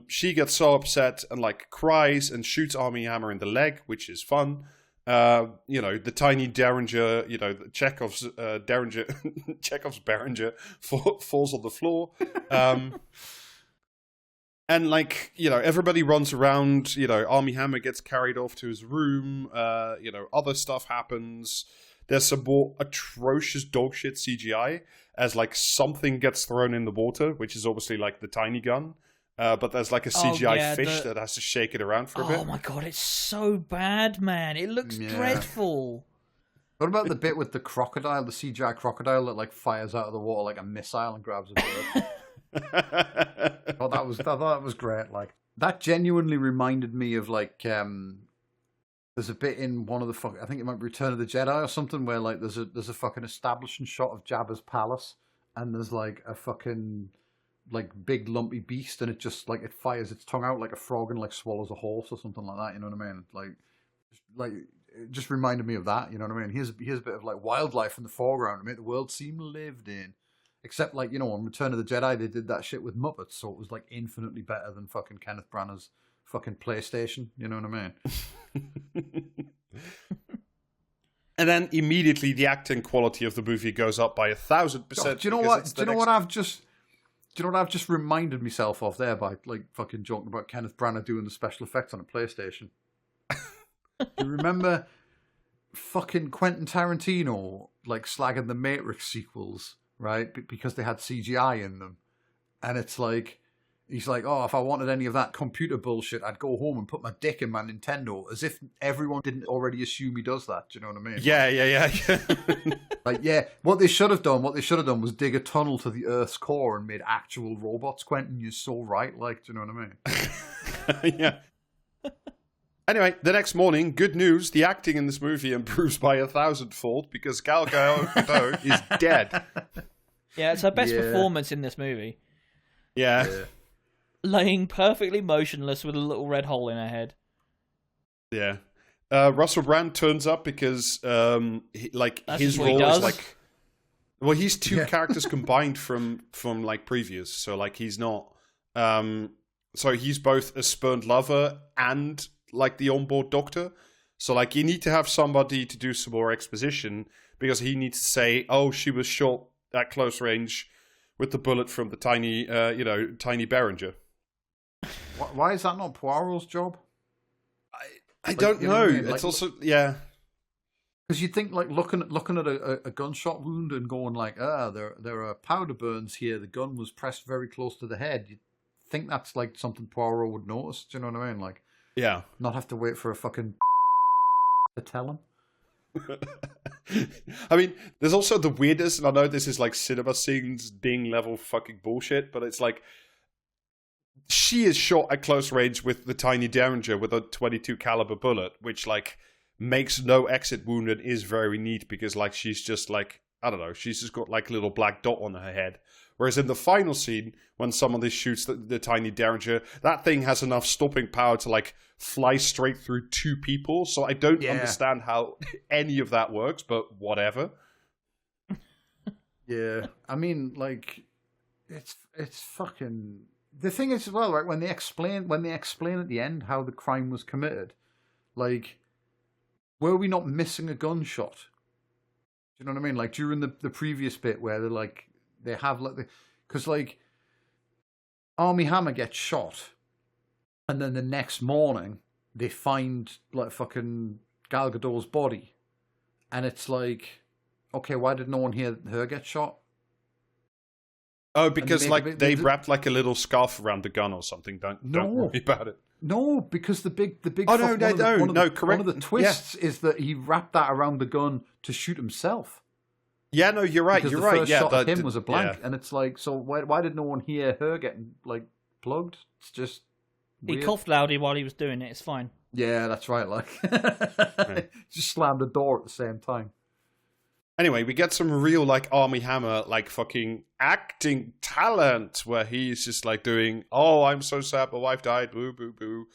She gets so upset and, like, cries and shoots Armie Hammer in the leg, which is fun. The tiny Derringer, Chekhov's Behringer falls on the floor. And, like, everybody runs around. Armie Hammer gets carried off to his room. Other stuff happens. There's some more atrocious dogshit CGI as, like, something gets thrown in the water, which is obviously, like, the tiny gun. But there's, like, a CGI fish that has to shake it around for a bit. Oh, my God, it's so bad, man. It looks dreadful. What about the bit with the crocodile, the CGI crocodile that, like, fires out of the water like a missile and grabs a bird? I thought that was great. Like, that genuinely reminded me of, like... There's a bit in one of the I think it might be Return of the Jedi or something where like there's a fucking establishing shot of Jabba's palace and there's like a fucking like big lumpy beast and it just like it fires its tongue out like a frog and like swallows a horse or something like that. You know what I mean? Like it just reminded me of that. You know what I mean? Here's a bit of like wildlife in the foreground to make the world seem lived in. Except like on Return of the Jedi they did that shit with Muppets, so it was like infinitely better than fucking Kenneth Branagh's fucking PlayStation. You know what I mean? And then immediately the acting quality of the movie goes up by 1,000%. Do you know what I've just reminded myself of there by like fucking joking about Kenneth Branagh doing the special effects on a PlayStation? Do you remember fucking Quentin Tarantino like slagging the Matrix sequels, right? Because they had CGI in them, and it's like. He's like, oh, if I wanted any of that computer bullshit, I'd go home and put my dick in my Nintendo, as if everyone didn't already assume he does that. Do you know what I mean? Yeah. What they should have done was dig a tunnel to the Earth's core and made actual robots. Quentin, you're so right. Like, do you know what I mean? Yeah. Anyway, the next morning, good news, the acting in this movie improves by 1,000-fold because Gal Gadot is dead. Yeah, it's her best performance in this movie. Yeah. Laying perfectly motionless with a little red hole in her head. Yeah. Russell Brand turns up because his role is like... Well, he's two characters combined from like previous. So like he's not... so he's both a spurned lover and like the onboard doctor. So, like, you need to have somebody to do some more exposition because he needs to say, "Oh, she was shot at close range with the bullet from the tiny Behringer." Why is that not Poirot's job? I don't know. What I mean? It's also because you'd think like looking at a gunshot wound and going like, there are powder burns here. The gun was pressed very close to the head. You'd think that's like something Poirot would notice. Do you know what I mean? Like, not have to wait for a fucking to tell him. I mean, there's also the weirdest, and I know this is like cinema scenes being level fucking bullshit, but it's like she is shot at close range with the tiny Derringer with a 22 caliber bullet, which like makes no exit wound and is very neat because like she's just like, I don't know, she's just got like a little black dot on her head. Whereas in the final scene, when somebody shoots the tiny Derringer, that thing has enough stopping power to like fly straight through two people. So I don't understand how any of that works, but whatever. Yeah, I mean, like, it's fucking. The thing is, as well, right? When they explain at the end how the crime was committed, like, were we not missing a gunshot? Do you know what I mean? Like during the previous bit where they're like. They have like because like Armie Hammer gets shot, and then the next morning they find like fucking Gal Gadot's body, and it's like, okay, why did no one hear her get shot? Oh, because like they wrapped like a little scarf around the gun or something. Don't worry about it. No, because the big. Oh no, correct. One of the twists is that he wrapped that around the gun to shoot himself. Yeah, no, you're right. Because you're the right. First yeah, shot of him was a blank, and it's like, so why did no one hear her getting like plugged? It's just weird. He coughed loudly while he was doing it. It's fine. Yeah, that's right. Like, just slammed the door at the same time. Anyway, we get some real like Armie Hammer like fucking acting talent where he's just like doing, "Oh, I'm so sad, my wife died, boo boo boo,"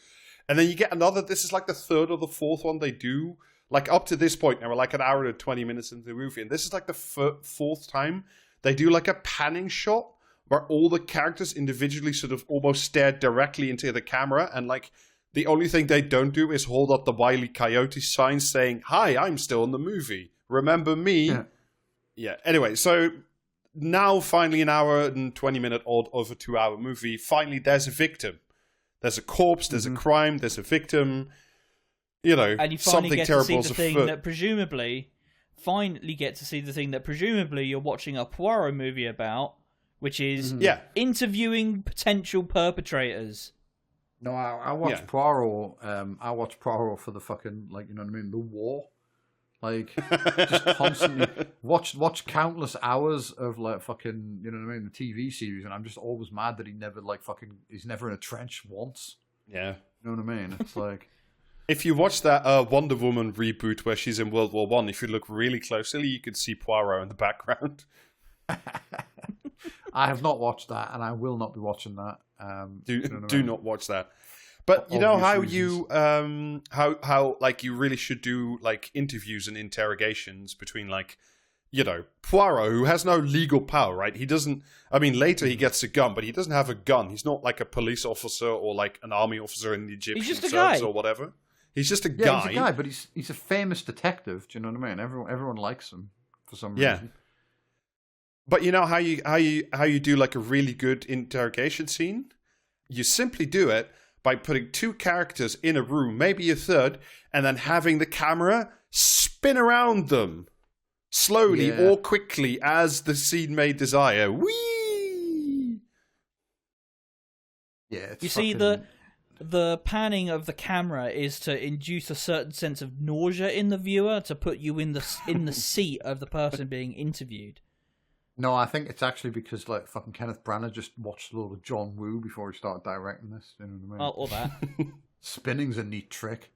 and then you get another. This is like the third or the fourth one they do. Like, up to this point, now we're like an hour and 20 minutes into the movie, and this is like the fourth time they do like a panning shot where all the characters individually sort of almost stare directly into the camera, and like the only thing they don't do is hold up the Wile E. Coyote sign saying, "Hi, I'm still in the movie. Remember me?" Yeah. Anyway, so now finally an hour and 20 minute odd over 2 hour movie. Finally, there's a victim. There's a corpse, there's a crime, there's a victim. You know, and you finally get to see the thing that presumably you're watching a Poirot movie about, which is interviewing potential perpetrators. No, I watched Poirot. I watched Poirot for the fucking, like, you know what I mean, the war. Like, just constantly watch countless hours of like fucking, you know what I mean, the TV series, and I'm just always mad that he's never in a trench once. Yeah, you know what I mean? It's like. If you watch that Wonder Woman reboot where she's in World War One, if you look really closely, you can see Poirot in the background. I have not watched that, and I will not be watching that. Do not watch that. But you know how you how like you really should do like interviews and interrogations between like, you know, Poirot, who has no legal power, right? He doesn't. I mean, later he gets a gun, but he doesn't have a gun. He's not like a police officer or like an army officer in the Egyptian service or whatever. He's just a guy. He's a guy, but he's a famous detective. Do you know what I mean? Everyone likes him for some reason. But you know how you do like a really good interrogation scene? You simply do it by putting two characters in a room, maybe a third, and then having the camera spin around them slowly or quickly as the scene may desire. Whee! Yeah, you see the panning of the camera is to induce a certain sense of nausea in the viewer, to put you in the seat of the person being interviewed. No, I think it's actually because like fucking Kenneth Branagh just watched a load of John Woo before he started directing this. You know what I mean? Oh, or that. Spinning's a neat trick.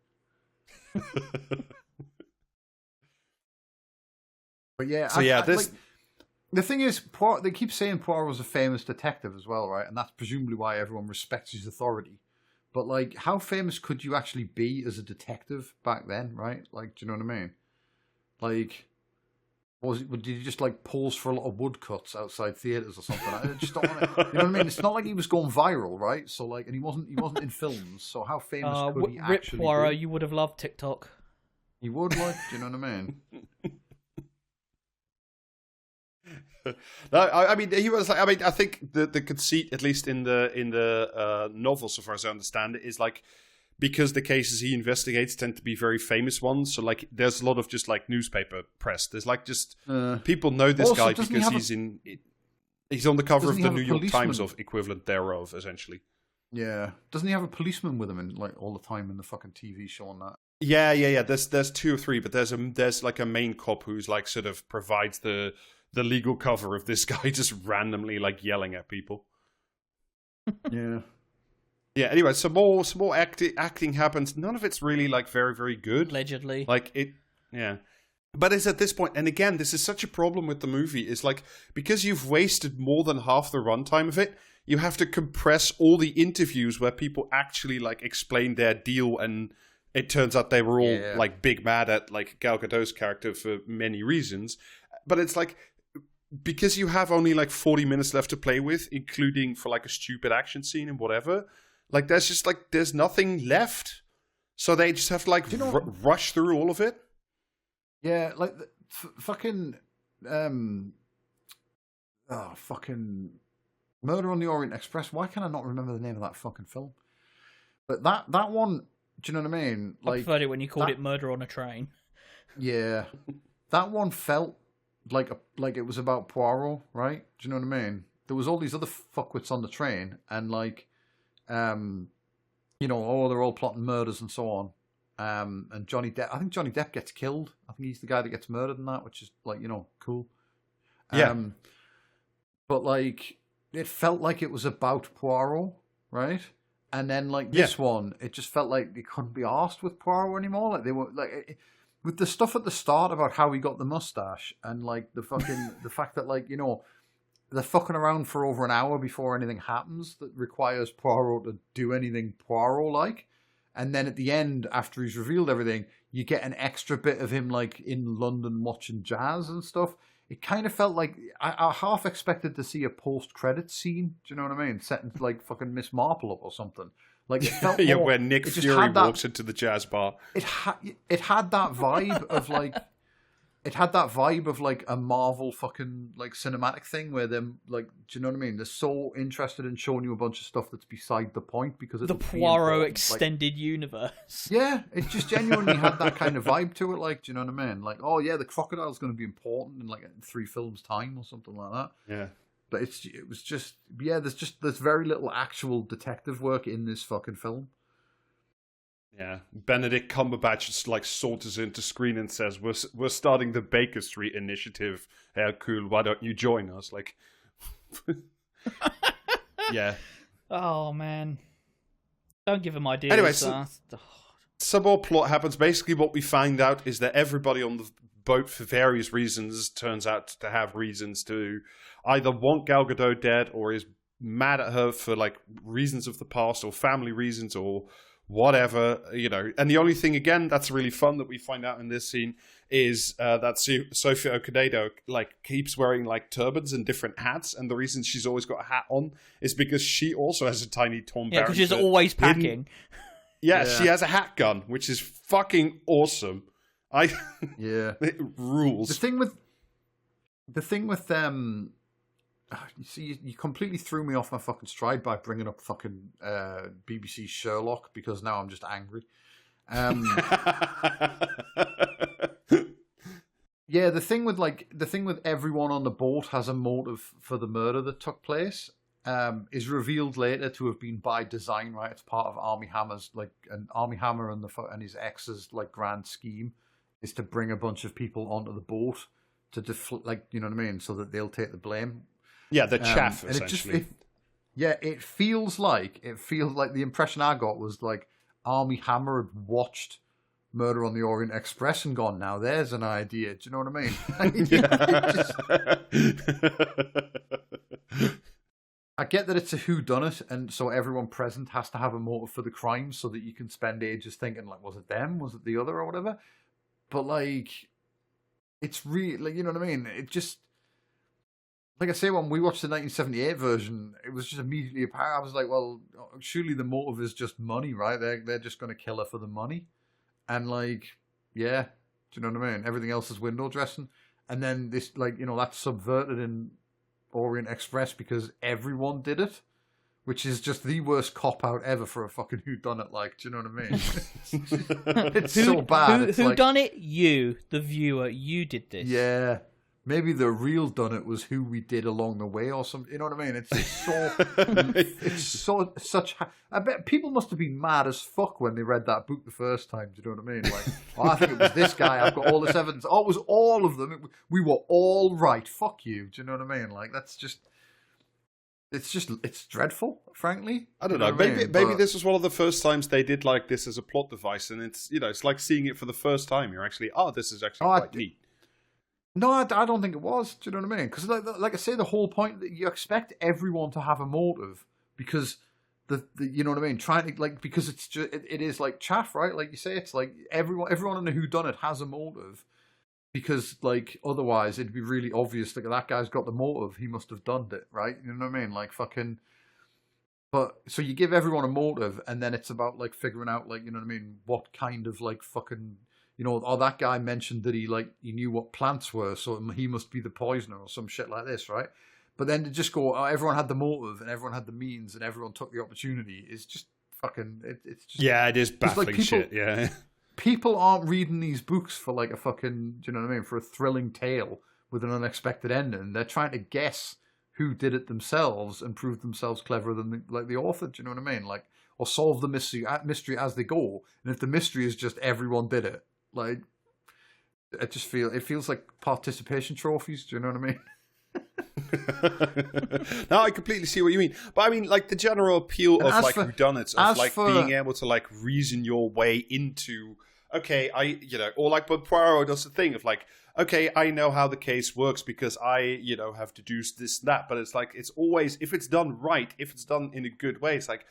But yeah, the thing is, they keep saying Poirot was a famous detective as well, right? And that's presumably why everyone respects his authority. But like, how famous could you actually be as a detective back then, right? Like, do you know what I mean? Like, did he just like pause for a lot of woodcuts outside theaters or something? I just don't want to, you know what I mean? It's not like he was going viral, right? So like, and he wasn't in films. So how famous could he actually Poirot, be? you would have loved TikTok. He would, like, do you know what I mean? No, I mean, he was like. I mean, I think the conceit, at least in the novel, so far as I understand it, is like because the cases he investigates tend to be very famous ones. So like, there's a lot of just like newspaper press. There's like just people know this guy because he's on the cover of the New York Times of equivalent thereof, essentially. Yeah, doesn't he have a policeman with him in like all the time in the fucking TV show and that? Yeah. There's 2 or 3, but there's like a main cop who's like sort of provides the legal cover of this guy just randomly like yelling at people. Yeah. Yeah, anyway, some more acting happens. None of it's really like very, very good. Allegedly. Like it yeah. But it's at this point, and again, this is such a problem with the movie, is like because you've wasted more than half the runtime of it, you have to compress all the interviews where people actually like explain their deal, and it turns out they were all like big mad at like Gal Gadot's character for many reasons. But it's like because you have only like 40 minutes left to play with, including for like a stupid action scene and whatever, like there's nothing left. So they just have to like rush through all of it. Yeah, like fucking Murder on the Orient Express. Why can I not remember the name of that fucking film? But that one, do you know what I mean? I preferred it when you called it Murder on a Train. Yeah, that one felt like it was about Poirot, right? Do you know what I mean? There was all these other fuckwits on the train, and like, they're all plotting murders and so on. And Johnny Depp, I think Johnny Depp gets killed. I think he's the guy that gets murdered in that, which is like, cool. Yeah. But like, it felt like it was about Poirot, right? And then like this one, it just felt like they couldn't be arsed with Poirot anymore. Like they were like, with the stuff at the start about how he got the mustache and like the fucking the fact that like they're fucking around for over an hour before anything happens that requires Poirot to do anything Poirot-like. And then at the end, after he's revealed everything, you get an extra bit of him like in London watching jazz and stuff. It kind of felt like I half expected to see a post-credits scene. Do you know what I mean? Setting like fucking Miss Marple up or something. Like it felt more, where Nick Fury walks into the jazz bar. It had that vibe of like. It had that vibe of like a Marvel fucking like cinematic thing where they're like, do you know what I mean? They're so interested in showing you a bunch of stuff that's beside the point because it's the Poirot extended universe. Yeah, it just genuinely had that kind of vibe to it. Like, do you know what I mean? Like, oh yeah, the crocodile's going to be important in like 3 films time or something like that. Yeah, but it was just there's very little actual detective work in this fucking film. Yeah, Benedict Cumberbatch just like saunters into screen and says, "We're starting the Baker Street initiative. How cool! Why don't you join us?" Like, yeah. Oh man, don't give him ideas. Anyway, some more plot happens. Basically, what we find out is that everybody on the boat, for various reasons, turns out to have reasons to either want Gal Gadot dead or is mad at her for like reasons of the past or family reasons or whatever, and the only thing, again, that's really fun that we find out in this scene is that Sophia Okonedo like keeps wearing like turbans and different hats, and the reason she's always got a hat on is because she also has a tiny Tom Barrington. Yeah, because she's always packing. Yeah, she has a hat gun, which is fucking awesome. It rules. The thing with them. You see, you completely threw me off my fucking stride by bringing up fucking BBC Sherlock because now I'm just angry. Yeah, the thing with everyone on the boat has a motive for the murder that took place is revealed later to have been by design. Right, it's part of Armie Hammer's Armie Hammer and his ex's like grand scheme is to bring a bunch of people onto the boat to you know what I mean, so that they'll take the blame. Yeah, the chaff, essentially. It feels like the impression I got was like Armie Hammer had watched Murder on the Orient Express and gone, now there's an idea. Do you know what I mean? I get that it's a whodunit, and so everyone present has to have a motive for the crime so that you can spend ages thinking, like, was it them? Was it the other or whatever? But, like, it's really, you know what I mean? It just... Like I say, when we watched the 1978 version, it was just immediately apparent. I was like, well, surely the motive is just money, right? They're just going to kill her for the money. And, like, Yeah. Do you know what I mean? Everything else is window dressing. And then this, like, you know, that's subverted in Orient Express because everyone did it, which is just the worst cop-out ever for a fucking whodunit, like, do you know what I mean? It's so bad. Who done it? You, the viewer. You did this. Yeah. Maybe the real done it was who we did along the way or something. You know what I mean? I bet people must have been mad as fuck when they read that book the first time. Do you know what I mean? Like, oh, I think it was this guy. I've got all this evidence. Oh, it was all of them. We were all right. Fuck you. Do you know what I mean? Like, that's just... It's dreadful, frankly. I don't know. Maybe this was one of the first times they did like this as a plot device, and it's, you know, it's like seeing it for the first time. You're actually, this is actually quite neat. No, I don't think it was. Do you know what I mean? Because, like I say, the whole point that you expect everyone to have a motive because the you know what I mean. Trying to because it's just it is like chaff, right? Like you say, it's like everyone in the whodunit has a motive because like otherwise it'd be really obvious that guy's got the motive. He must have done it, right? You know what I mean? Like fucking. But so you give everyone a motive, and then it's about like figuring out like you know what I mean, what kind of like fucking. You know, that guy mentioned that he knew what plants were, so he must be the poisoner or some shit like this, right? But then to just go, everyone had the motive and everyone had the means and everyone took the opportunity is just fucking. It's just it is baffling shit. Yeah, people aren't reading these books for like a fucking, do you know what I mean? For a thrilling tale with an unexpected ending. They're trying to guess who did it themselves and prove themselves cleverer than the author. Do you know what I mean? Like, or solve the mystery as they go. And if the mystery is just everyone did it. Like, it feels like participation trophies. Do you know what I mean? No, I completely see what you mean. But I mean, like the general appeal of like whodunits, of like being able to like reason your way into, okay, or like, but Poirot does the thing of like, okay, I know how the case works because I, have deduced this, that. But it's like, it's always, if it's done right, if it's done in a good way, it's like,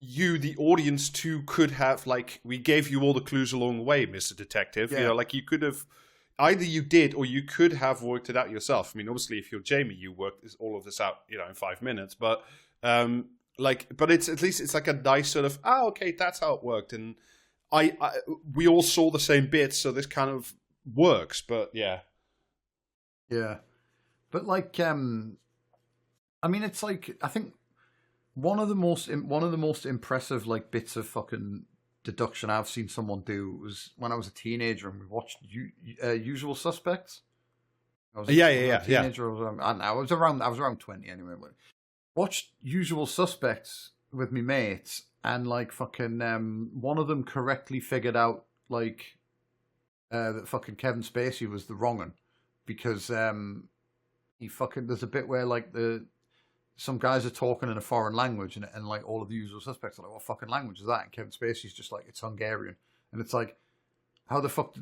you, the audience, too, could have, like, we gave you all the clues along the way, Mr. Detective. Yeah. Like, you could have, either you did or you could have worked it out yourself. I mean, obviously, if you're Jamie, you worked all of this out, in 5 minutes. But, but it's, at least it's like a nice sort of, okay, that's how it worked. And we all saw the same bits, so this kind of works, but yeah. Yeah. But, like, I mean, it's like, I think, one of the most impressive like bits of fucking deduction I've seen someone do was when I was a teenager and we watched Usual Suspects. I was a teenager. I was around 20 anyway. But watched Usual Suspects with me mates, and like fucking one of them correctly figured out like that fucking Kevin Spacey was the wrong one because there's a bit where like some guys are talking in a foreign language and like all of the usual suspects are like, what fucking language is that? And Kevin Spacey's just like, it's Hungarian. And it's like, how the fuck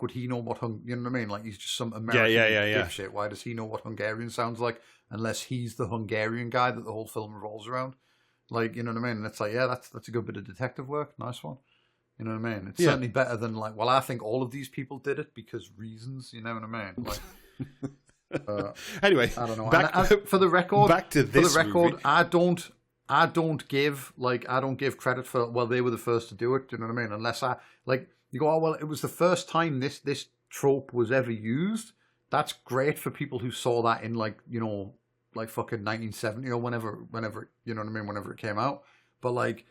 would he know what you know what I mean? Like he's just some American dipshit. Why does he know what Hungarian sounds like? Unless he's the Hungarian guy that the whole film revolves around. Like, you know what I mean? And it's like, yeah, that's a good bit of detective work. Nice one. You know what I mean? It's certainly better than like, well, I think all of these people did it because reasons, you know what I mean? Like, anyway, I don't know. For the record, back to this movie. I don't give credit for, well, they were the first to do it. Do you know what I mean? Unless I like, you go, oh well, it was the first time this trope was ever used. That's great for people who saw that in like like fucking 1970 or whenever you know what I mean, whenever it came out. But like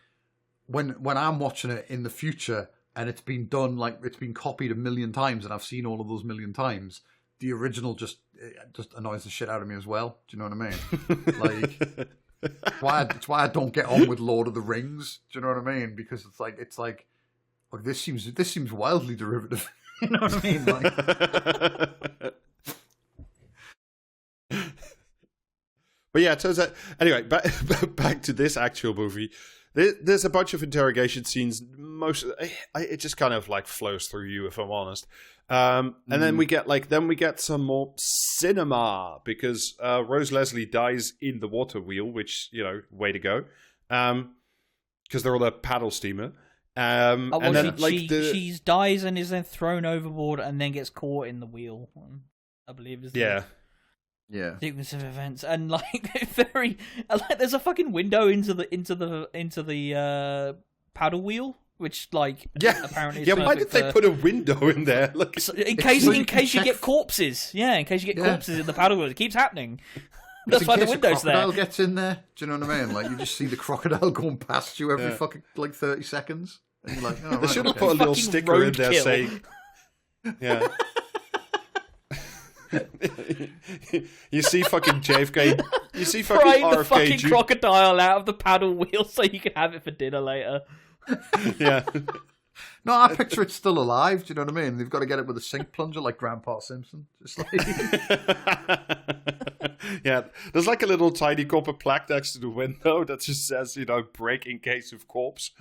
when I'm watching it in the future and it's been done, like it's been copied a million times and I've seen all of those million times. The original just annoys the shit out of me as well. Do you know what I mean? Like, it's why I don't get on with Lord of the Rings. Do you know what I mean? Because it's like this seems wildly derivative. You know what I mean? Like, but yeah, it turns out. Anyway, back to this actual movie. There's a bunch of interrogation scenes. It just kind of like flows through you, if I'm honest. And then we get some more cinema because Rose Leslie dies in the water wheel, which way to go, because they're on a paddle steamer. And then she dies and is then thrown overboard and then gets caught in the wheel. I believe is the sequence of events, and like there's a fucking window into the paddle wheel which like Yeah, apparently is yeah. Why did perfect they for- put a window in there? Look, So in case so you you can check- get corpses, in case you get Yeah. corpses in the paddle wheel, it keeps happening. It's That's in why the case a window's crocodile there. gets in there. Do you know what I mean? Like, you just see the crocodile going past you every fucking, 30 seconds. And you're like, oh, they right, should have okay. put a little Fucking sticker in there roadkill. saying, "Yeah." You see fucking JFK. You see fucking Prying the RFK. fucking crocodile out of the paddle wheel so you can have it for dinner later. Yeah. No, I picture it's still alive. Do you know what I mean? They've got to get it with a sink plunger like Grandpa Simpson. Just like... Yeah, there's like a little tiny corporate plaque next to the window that just says, break in case of corpse.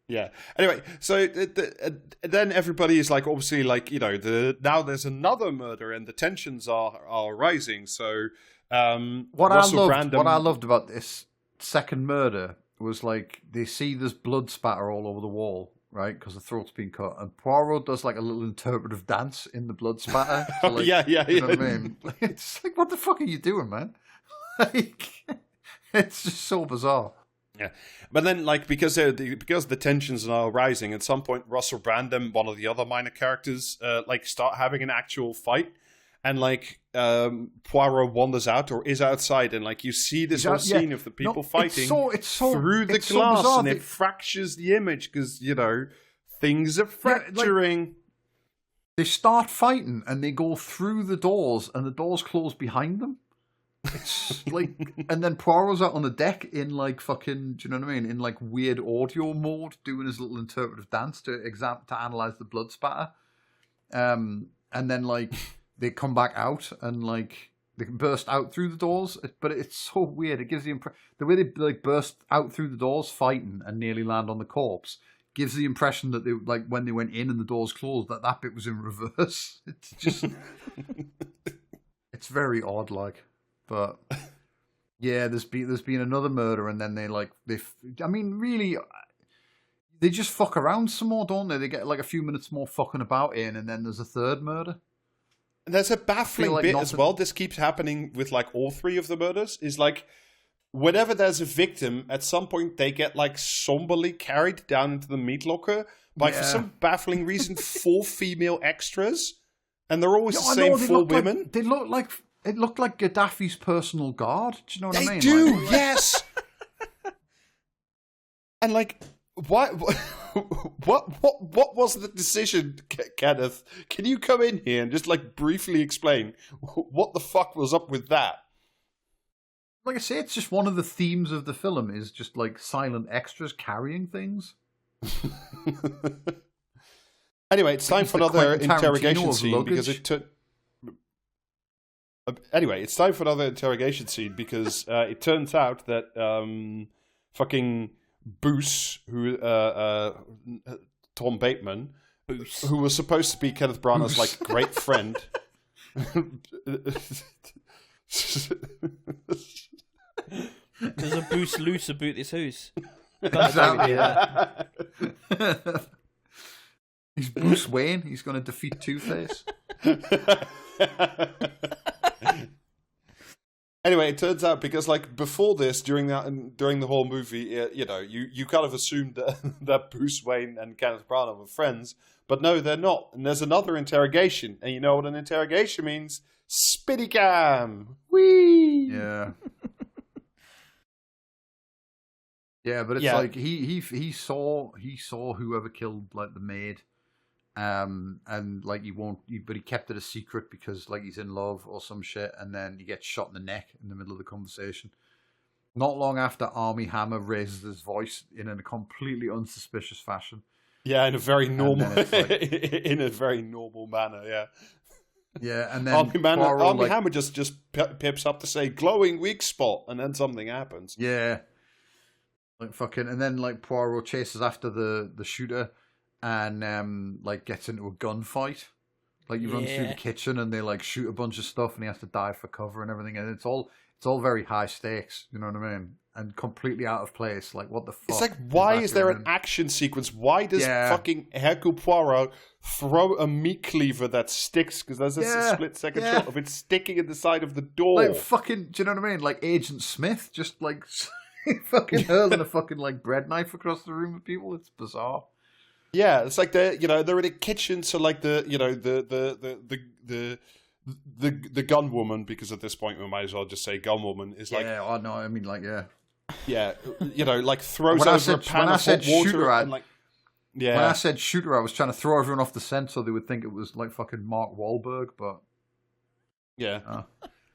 Yeah. Anyway, so then everybody is like, obviously, like, now there's another murder and the tensions are rising. So What I loved about this second murder was like they see there's blood spatter all over the wall, right? Because the throat's been cut, and Poirot does like a little interpretive dance in the blood spatter. So, like, yeah. You know what I mean? It's like, what the fuck are you doing, man? Like, it's just so bizarre. Yeah, but then because the tensions are rising, at some point Russell Brand and one of the other minor characters start having an actual fight, and Poirot wanders out or is outside, and you see this whole scene of the people fighting through the glass, bizarre. and it fractures the image because things are fracturing. They start fighting and they go through the doors, and the doors close behind them. It's like, and then Poirot's out on the deck in fucking, do you know what I mean? In weird audio mode, doing his little interpretive dance to analyze the blood spatter. And then they come back out and they can burst out through the doors, but it's so weird. It gives the the way they burst out through the doors fighting and nearly land on the corpse gives the impression that they when they went in and the doors closed, that bit was in reverse. It's just, it's very odd, But yeah, there's been another murder, and then really, they just fuck around some more, don't they? They get a few minutes more fucking about in, and then there's a third murder. And there's a baffling bit as well. This keeps happening with all three of the murders. Is whenever there's a victim, at some point they get somberly carried down into the meat locker by for some baffling reason 4 female extras, and they're always the same 4 women. They look like. It looked like Gaddafi's personal guard. Do you know what I mean? They do, yes. And why? What was the decision, Kenneth? Can you come in here and just briefly explain what the fuck was up with that? Like I say, it's just one of the themes of the film is just silent extras carrying things. Anyway, it's time for another interrogation scene because it took. Anyway, it's time for another interrogation scene because it turns out that fucking Boos, who Tom Bateman, who was supposed to be Kenneth Branagh's great friend. There's a Boos loose about this house. Exactly. Yeah. He's Bruce Wayne. He's going to defeat Two-Face. Anyway, it turns out because before this, during the whole movie, you kind of assumed that Bruce Wayne and Kenneth Branagh were friends, but no, they're not. And there's another interrogation, and you know what an interrogation means? Spitty cam. Whee! Yeah. Yeah, but it's he saw whoever killed the maid. And but he kept it a secret because he's in love or some shit, and then he gets shot in the neck in the middle of the conversation. Not long after, Armie Hammer raises his voice in a completely unsuspicious fashion. Yeah, in a very normal, in a very normal manner. Yeah. Yeah, and then Armie Hammer just pips up to say glowing weak spot, and then something happens. Yeah. And then Poirot chases after the shooter. And gets into a gunfight. He runs through the kitchen and they shoot a bunch of stuff and he has to dive for cover and everything. And it's all very high stakes, you know what I mean? And completely out of place. What the fuck? It's why is there an action sequence? Why does fucking Hercule Poirot throw a meat cleaver that sticks? Because there's a split second shot of it sticking in the side of the door. Fucking, do you know what I mean? Agent Smith, just fucking hurling a fucking like bread knife across the room at people. It's bizarre. Yeah, it's like they're in a kitchen, so like the gun woman, because at this point we might as well just say gun woman is like Yeah, I know. I mean, like, yeah. Yeah, like throws When I over said- a pan when I of said hot water shooter, and like yeah. When I said shooter, I was trying to throw everyone off the scent so they would think it was like fucking Mark Wahlberg, but Yeah.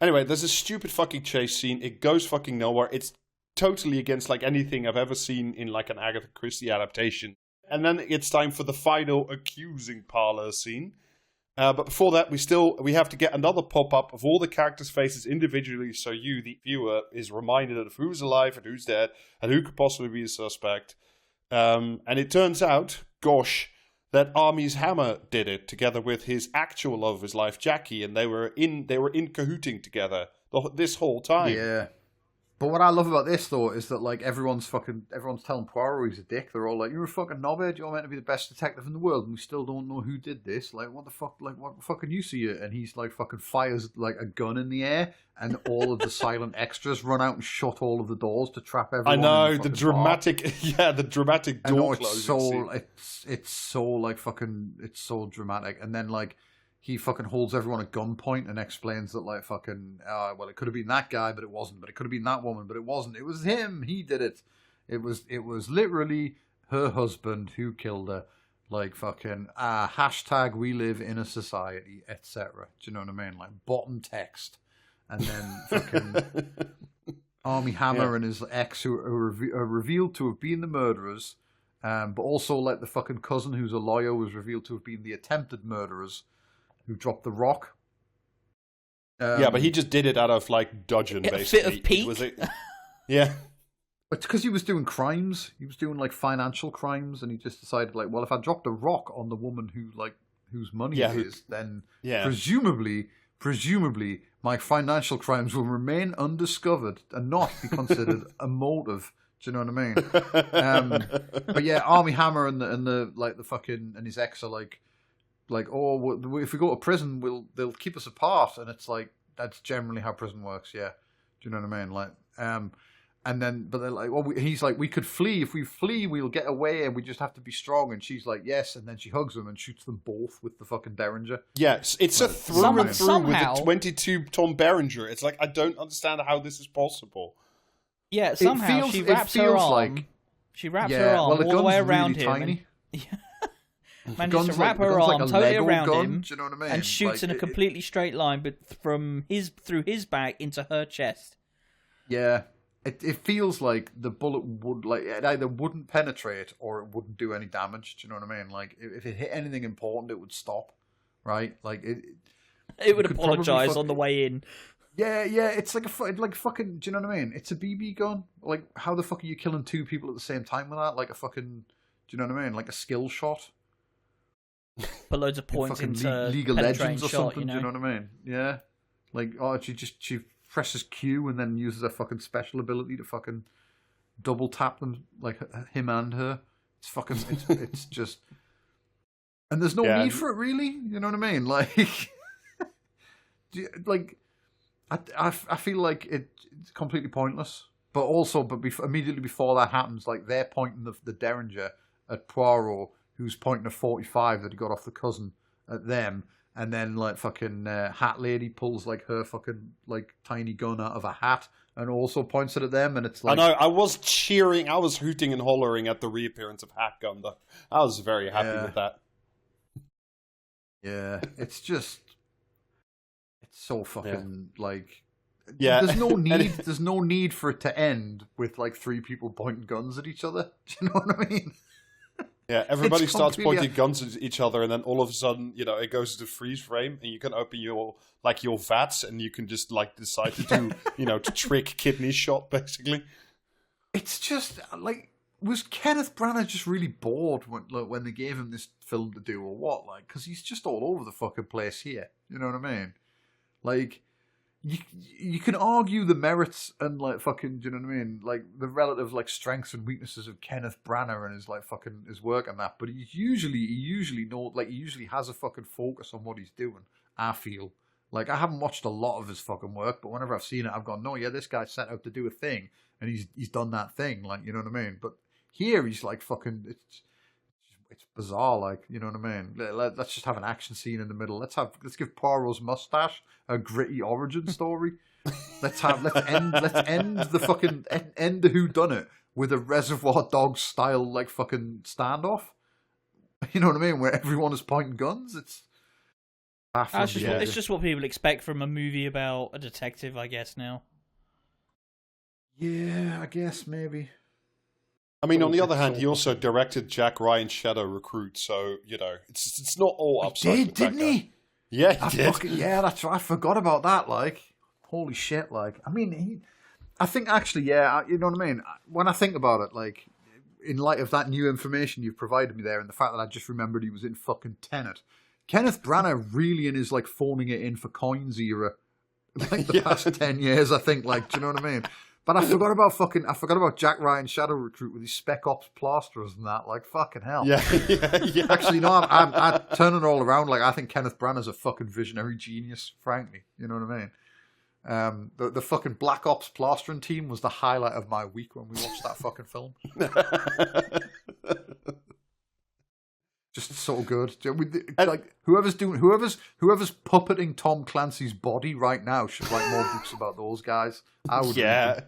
Anyway, there's a stupid fucking chase scene. It goes fucking nowhere. It's totally against like anything I've ever seen in like an Agatha Christie adaptation. And then it's time for the final accusing parlor scene. But before that, we have to get another pop-up of all the characters' faces individually, so you, the viewer, is reminded of who's alive and who's dead and who could possibly be a suspect. And it turns out, gosh, that Army's Hammer did it together with his actual love of his life, Jackie, and they were in cahooting together this whole time. yeah. But what I love about this though is that like everyone's telling Poirot he's a dick. They're all like, "You're a fucking knobhead. You're meant to be the best detective in the world, and we still don't know who did this. Like, what the fuck? Like, what the fuck can you see it?" And he's like, fucking fires like a gun in the air, and all of the silent extras run out and shut all of the doors to trap everyone. I know in the fucking bar. dramatic I know door it's closing. it's so like fucking it's so dramatic, and then like he fucking holds everyone at gunpoint and explains that like fucking well, it could have been that guy but it wasn't, but it could have been that woman but it wasn't, it was him, he did it. It was literally her husband who killed her. Like fucking hashtag we live in a society, etc. Do you know what I mean? Like bottom text, and then fucking Army Hammer and his ex who are revealed to have been the murderers, but also like the fucking cousin who's a lawyer was revealed to have been the attempted murderers who dropped the rock. Yeah, but he just did it out of like dudgeon, A basically. fit of pique. It was yeah. It's because he was doing crimes. He was doing like financial crimes, and he just decided like, well, if I dropped a rock on the woman whose money it is, then presumably my financial crimes will remain undiscovered and not be considered a motive. Do you know what I mean? But yeah, Army Hammer and the like the fucking and his ex are like, oh, if we go to prison, they'll keep us apart, and it's like that's generally how prison works. Yeah, do you know what I mean? Like, and then but they're like, well, he's like, we could flee. If we flee, we'll get away, and we just have to be strong. And she's like, yes, and then she hugs him and shoots them both with the fucking Derringer. Yes, it's a through and through with a 22 Tom Berenger. It's like I don't understand how this is possible. Yeah, somehow she wraps her arm. She wraps her arm all the way around him. Tiny. Manages to wrap her arm totally around him, do you know what I mean? and shoots in a completely straight line, but through his back into her chest. Yeah, it feels like the bullet would it either wouldn't penetrate or it wouldn't do any damage. Do you know what I mean? Like if it hit anything important, it would stop. Right? Like it would apologize on the way in. Yeah, it's like fucking. Do you know what I mean? It's a BB gun. Like how the fuck are you killing two people at the same time with that? Like a fucking. Do you know what I mean? Like a skill shot. Put loads of points into League of Legends or shot, something. Do you know what I mean? Yeah. Like she presses Q and then uses a fucking special ability to fucking double tap them, like him and her. It's fucking. It's just. And there's no need for it, really. You know what I mean? Like. I feel like it's completely pointless. But also, immediately before that happens, like they're pointing the Derringer at Poirot, who's pointing a 45 that he got off the cousin at them, and then like fucking Hat Lady pulls like her fucking like tiny gun out of a hat and also points it at them, and it's like I know I was cheering, I was hooting and hollering at the reappearance of Hat Gun. Though I was very happy with that. Yeah, it's just. So fucking like there's no need for it to end with like three people pointing guns at each other. Do you know what I mean? Yeah, everybody starts pointing guns at each other, and then all of a sudden, it goes to freeze frame, and you can open your VATS, and you can just like decide to do to trick kidney shot basically. It's just like, was Kenneth Branagh just really bored when they gave him this film to do, or what? Like, because he's just all over the fucking place here. You know what I mean? Like, you can argue the merits and like fucking, do you know what I mean? Like the relative like strengths and weaknesses of Kenneth Branagh and his like fucking his work and that, but he usually has a fucking focus on what he's doing. I feel, Like, I haven't watched a lot of his fucking work, but whenever I've seen it, I've gone, no, yeah, this guy's set out to do a thing, and he's done that thing, like, you know what I mean? But here, he's like fucking, it's bizarre, like, you know what I mean? Let's just have an action scene in the middle. Let's give Poirot's mustache a gritty origin story. Let's end the fucking end the whodunit with a Reservoir Dogs style like fucking standoff. You know what I mean? Where everyone is pointing guns. It's just what people expect from a movie about a detective, I guess. Now. Yeah, I guess maybe. I mean, on the other hand, he also directed Jack Ryan's Shadow Recruit, so you know it's not all upside. Didn't he? Yeah, he did. Yeah, that's right. I forgot about that. Like, holy shit! Like, I mean, I think actually, yeah, you know what I mean. When I think about it, like, in light of that new information you've provided me there, and the fact that I just remembered he was in fucking Tenet, Kenneth Branagh really in his like phoning it in for coins era, like the past 10 years. I think, like, do you know what I mean? But I forgot about Jack Ryan's Shadow Recruit with his Spec Ops plasters and that. Like, fucking hell. Yeah. Actually, no, I'm turning it all around. Like, I think Kenneth Branagh's a fucking visionary genius, frankly. You know what I mean? The fucking Black Ops plastering team was the highlight of my week when we watched that fucking film. Just so good. Like, whoever's puppeting Tom Clancy's body right now should write more books about those guys. I would. Yeah.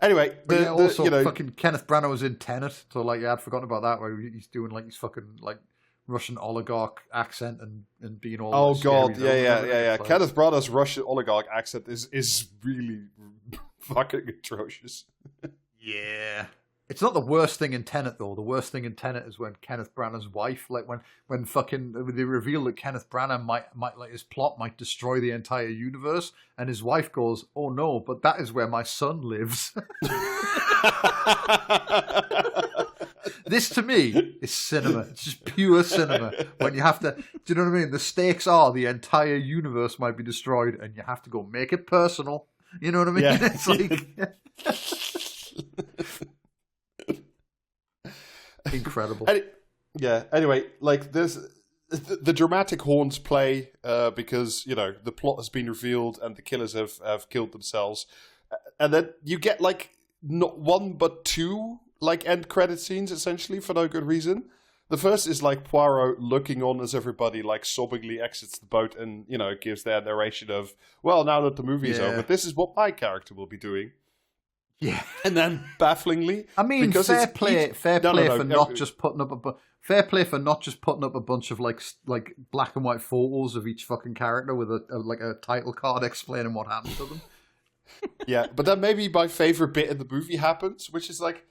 Anyway, fucking Kenneth Branagh was in Tenet, so like, yeah, I'd forgotten about that, where he's doing like his fucking like Russian oligarch accent and being all. Oh god, yeah. Like, Kenneth Branagh's Russian oligarch accent is really fucking atrocious. Yeah. It's not the worst thing in Tenet, though. The worst thing in Tenet is when Kenneth Branagh's wife, like when fucking they reveal that Kenneth Branagh might like his plot might destroy the entire universe, and his wife goes, "Oh no, but that is where my son lives." This to me is cinema. It's just pure cinema. When you have to, do you know what I mean? The stakes are the entire universe might be destroyed, and you have to go make it personal. You know what I mean? Yeah. It's like. Incredible. Anyway, like the dramatic horns play because you know the plot has been revealed and the killers have killed themselves, and then you get like not one but two like end credit scenes essentially for no good reason. The first is like Poirot looking on as everybody like sobbingly exits the boat and you know gives their narration of, well, now that the movie is over, this is what my character will be doing. Yeah, and then bafflingly, I mean, fair play for not just putting up a bunch of like black and white photos of each fucking character with a title card explaining what happened to them. Yeah, but then maybe my favorite bit in the movie happens, which is like,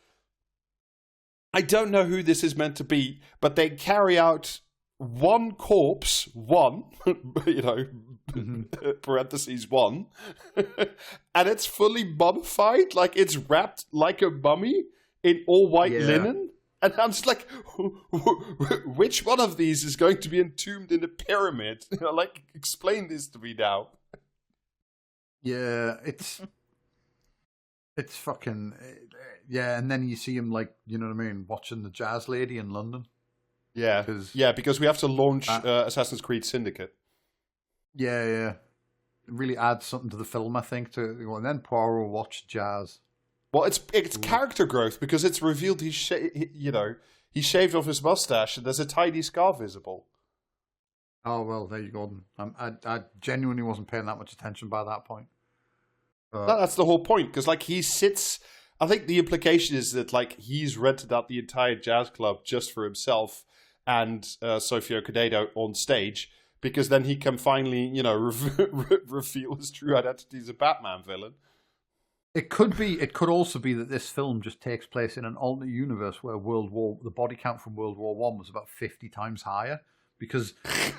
I don't know who this is meant to be, but they carry out one corpse, you know, parentheses one, and it's fully mummified, like it's wrapped like a mummy in all white linen. And I'm just like, which one of these is going to be entombed in a pyramid? You know, like, explain this to me now. Yeah, it's fucking, yeah, and then you see him, like, you know what I mean, watching the jazz lady in London. Yeah, because we have to launch Assassin's Creed Syndicate. Yeah. It really adds something to the film, I think. And then Poirot watched jazz. Well, it's character growth because it's revealed he shaved off his mustache and there's a tiny scar visible. Oh well, there you go. I genuinely wasn't paying that much attention by that point. That's the whole point because like he sits. I think the implication is that like he's rented out the entire jazz club just for himself and Sofia Codado on stage, because then he can finally, you know, reveal his true identity as a Batman villain. It could also be that this film just takes place in an alternate universe where the body count from World War I was about 50 times higher. Because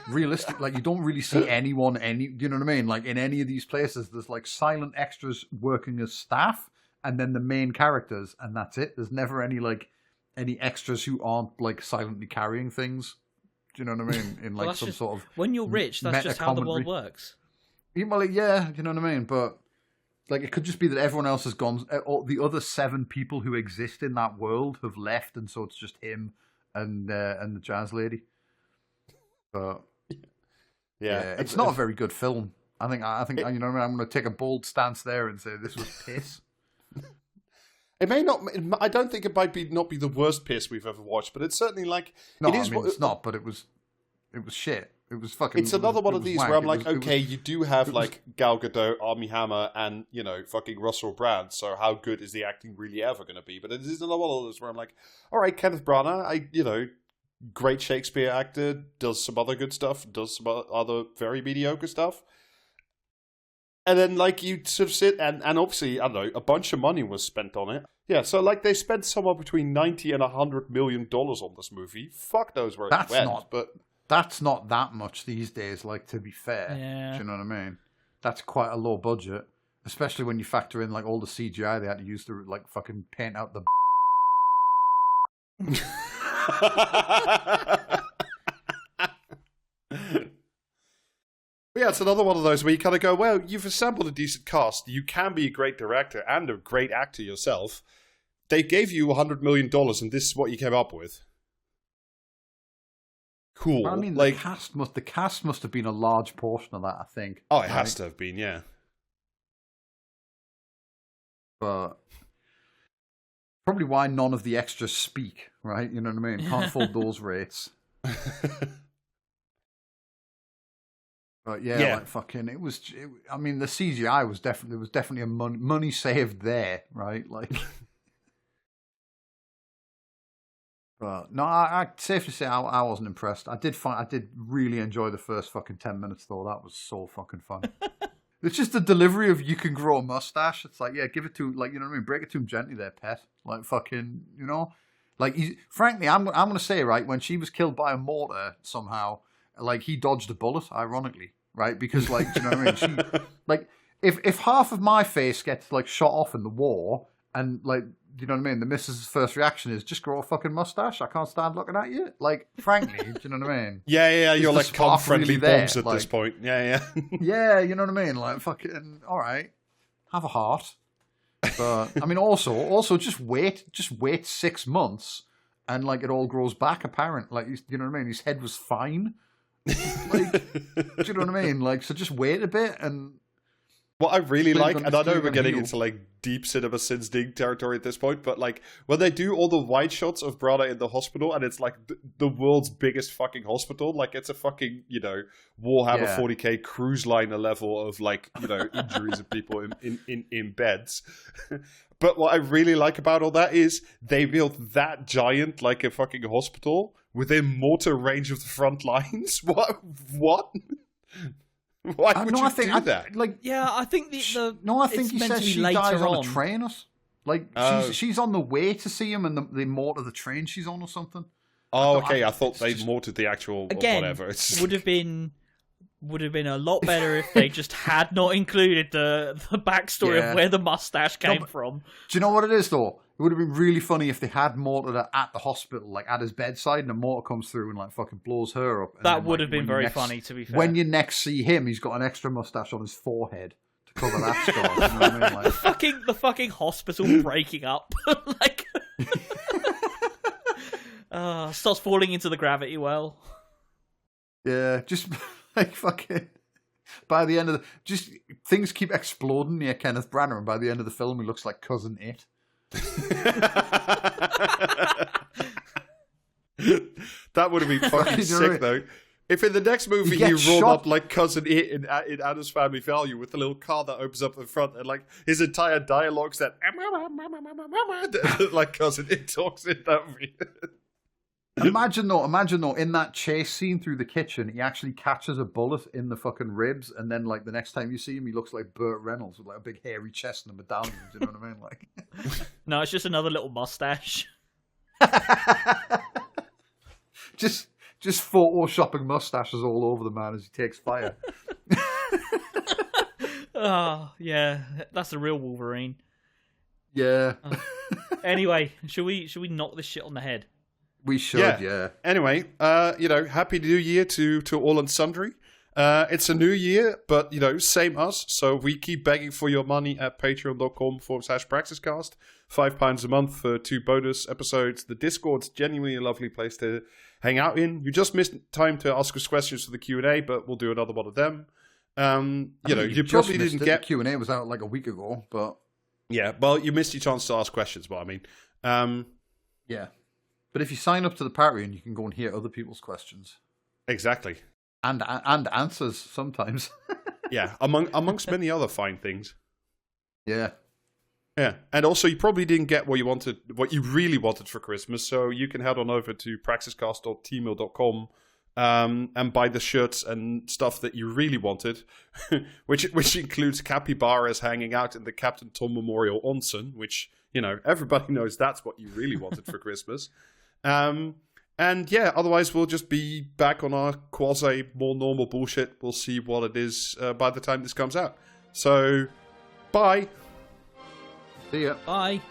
realistic, like you don't really see anyone, you know what I mean? Like in any of these places, there's like silent extras working as staff, and then the main characters, and that's it. There's never any extras who aren't like silently carrying things. Do you know what I mean? In like well, some sort of when you're rich, that's just how the world works. Well, yeah, you know what I mean. But like, it could just be that everyone else has gone. The other 7 people who exist in that world have left, and so it's just him and the jazz lady. But Yeah, it's not a very good film. I think you know, I'm going to take a bold stance there and say this was piss. It may not. I don't think it might not be the worst piss we've ever watched, but it's certainly like No, it is. I mean, it's not, but it was shit. It was fucking. It's another one of these wank. where I'm like, okay, you do have like Gal Gadot, Armie Hammer, and fucking Russell Brand. So how good is the acting really ever going to be? But it is another one of those where I'm like, all right, Kenneth Branagh, great Shakespeare actor, does some other good stuff, does some other very mediocre stuff. And then, like, you sort of sit, and obviously, I don't know, a bunch of money was spent on it. Yeah, so, like, they spent somewhere between $90 and $100 million on this movie. Fuck knows where it went, but... That's not that much these days, like, to be fair. Yeah. Do you know what I mean? That's quite a low budget, especially when you factor in, like, all the CGI they had to use to, like, fucking paint out the... Yeah, it's another one of those where you kind of go, well, you've assembled a decent cast. You can be a great director and a great actor yourself. They gave you $100 million, and this is what you came up with. Cool. I mean, like, the cast must have been a large portion of that, I think. Oh, it has to have been, yeah. But probably why none of the extras speak, right? You know what I mean? Can't afford those rates. But yeah, like fucking, I mean, the CGI was definitely a money saved there, right? Like, but no, I safe to say I wasn't impressed. I did really enjoy the first fucking 10 minutes though. That was so fucking fun. It's just the delivery of you can grow a mustache. It's like, yeah, give it to, like, you know what I mean? Break it to him gently there, pet. Like, fucking, like, frankly, I'm going to say, right, when she was killed by a mortar somehow, like, he dodged a bullet, ironically, right? Because, like, do you know what I mean? She, like, if half of my face gets, like, shot off in the war, and, like, you know what I mean? The missus' first reaction is, just grow a fucking mustache. I can't stand looking at you. Like, frankly, do you know what I mean? Yeah, you're like cum-friendly really bombs at this point. Yeah. Yeah, you know what I mean? Like, fucking, all right, have a heart. But, I mean, also, just wait 6 months, and, like, it all grows back apparent. Like, you know what I mean? His head was fine. Like, do you know what I mean? Like, so just wait a bit, and... What I really like, and I know we're getting into like deep cinema sins ding territory at this point, but like when they do all the wide shots of Branagh in the hospital, and it's like the world's biggest fucking hospital, like it's a fucking Warhammer 40k cruise liner level of like injuries of people in beds. But what I really like about all that is they built that giant like a fucking hospital within mortar range of the front lines. What? Why would you do that? Like, yeah, I think I think he says she dies on a train. Like, she's on the way to see him, and the mortar the train she's on or something. Oh, okay. I thought they mortared the actual whatever. It's would have been a lot better if they just had not included the backstory of where the mustache came from. Do you know what it is though? It would have been really funny if they had mortared her at the hospital, like at his bedside, and a mortar comes through and like fucking blows her up. That would have been very funny, to be fair. When you next see him, he's got an extra mustache on his forehead to cover that scar. You know what I mean? Like... the fucking hospital breaking up, like starts falling into the gravity well. Yeah, just like fucking. By the end of things keep exploding near Kenneth Branagh, and by the end of the film, he looks like Cousin It. That would have been fucking sick though. If in the next movie he rolled up like Cousin It in Addams Family Value with the little car that opens up in front, and like his entire dialogue's that like Cousin It talks in that movie. Imagine though, in that chase scene through the kitchen, he actually catches a bullet in the fucking ribs, and then like the next time you see him, he looks like Burt Reynolds with like a big hairy chest and a medallion. Do you know what I mean? Like, no, it's just another little mustache. just photoshopping mustaches all over the man as he takes fire. Oh yeah, that's the real Wolverine. Yeah. Anyway, should we knock this shit on the head? We should, yeah. Anyway, Happy New Year to all and sundry. It's a new year, but, same us. So we keep begging for your money at patreon.com/praxiscast. £5 a month for 2 bonus episodes. The Discord's genuinely a lovely place to hang out in. You just missed time to ask us questions for the Q&A, but we'll do another one of them. You probably didn't get... The Q&A was out like a week ago, but... Yeah, well, you missed your chance to ask questions, but I mean... Yeah. But if you sign up to the Patreon, you can go and hear other people's questions. Exactly. And answers sometimes. Yeah, amongst many other fine things. Yeah. Yeah, and also you probably didn't get what you really wanted for Christmas, so you can head on over to praxiscast.tmail.com and buy the shirts and stuff that you really wanted, which includes capybaras hanging out in the Captain Tom Memorial Onsen, which, everybody knows that's what you really wanted for Christmas. And yeah, otherwise we'll just be back on our quasi more normal bullshit. We'll see what it is by the time this comes out. So, bye. See ya. Bye.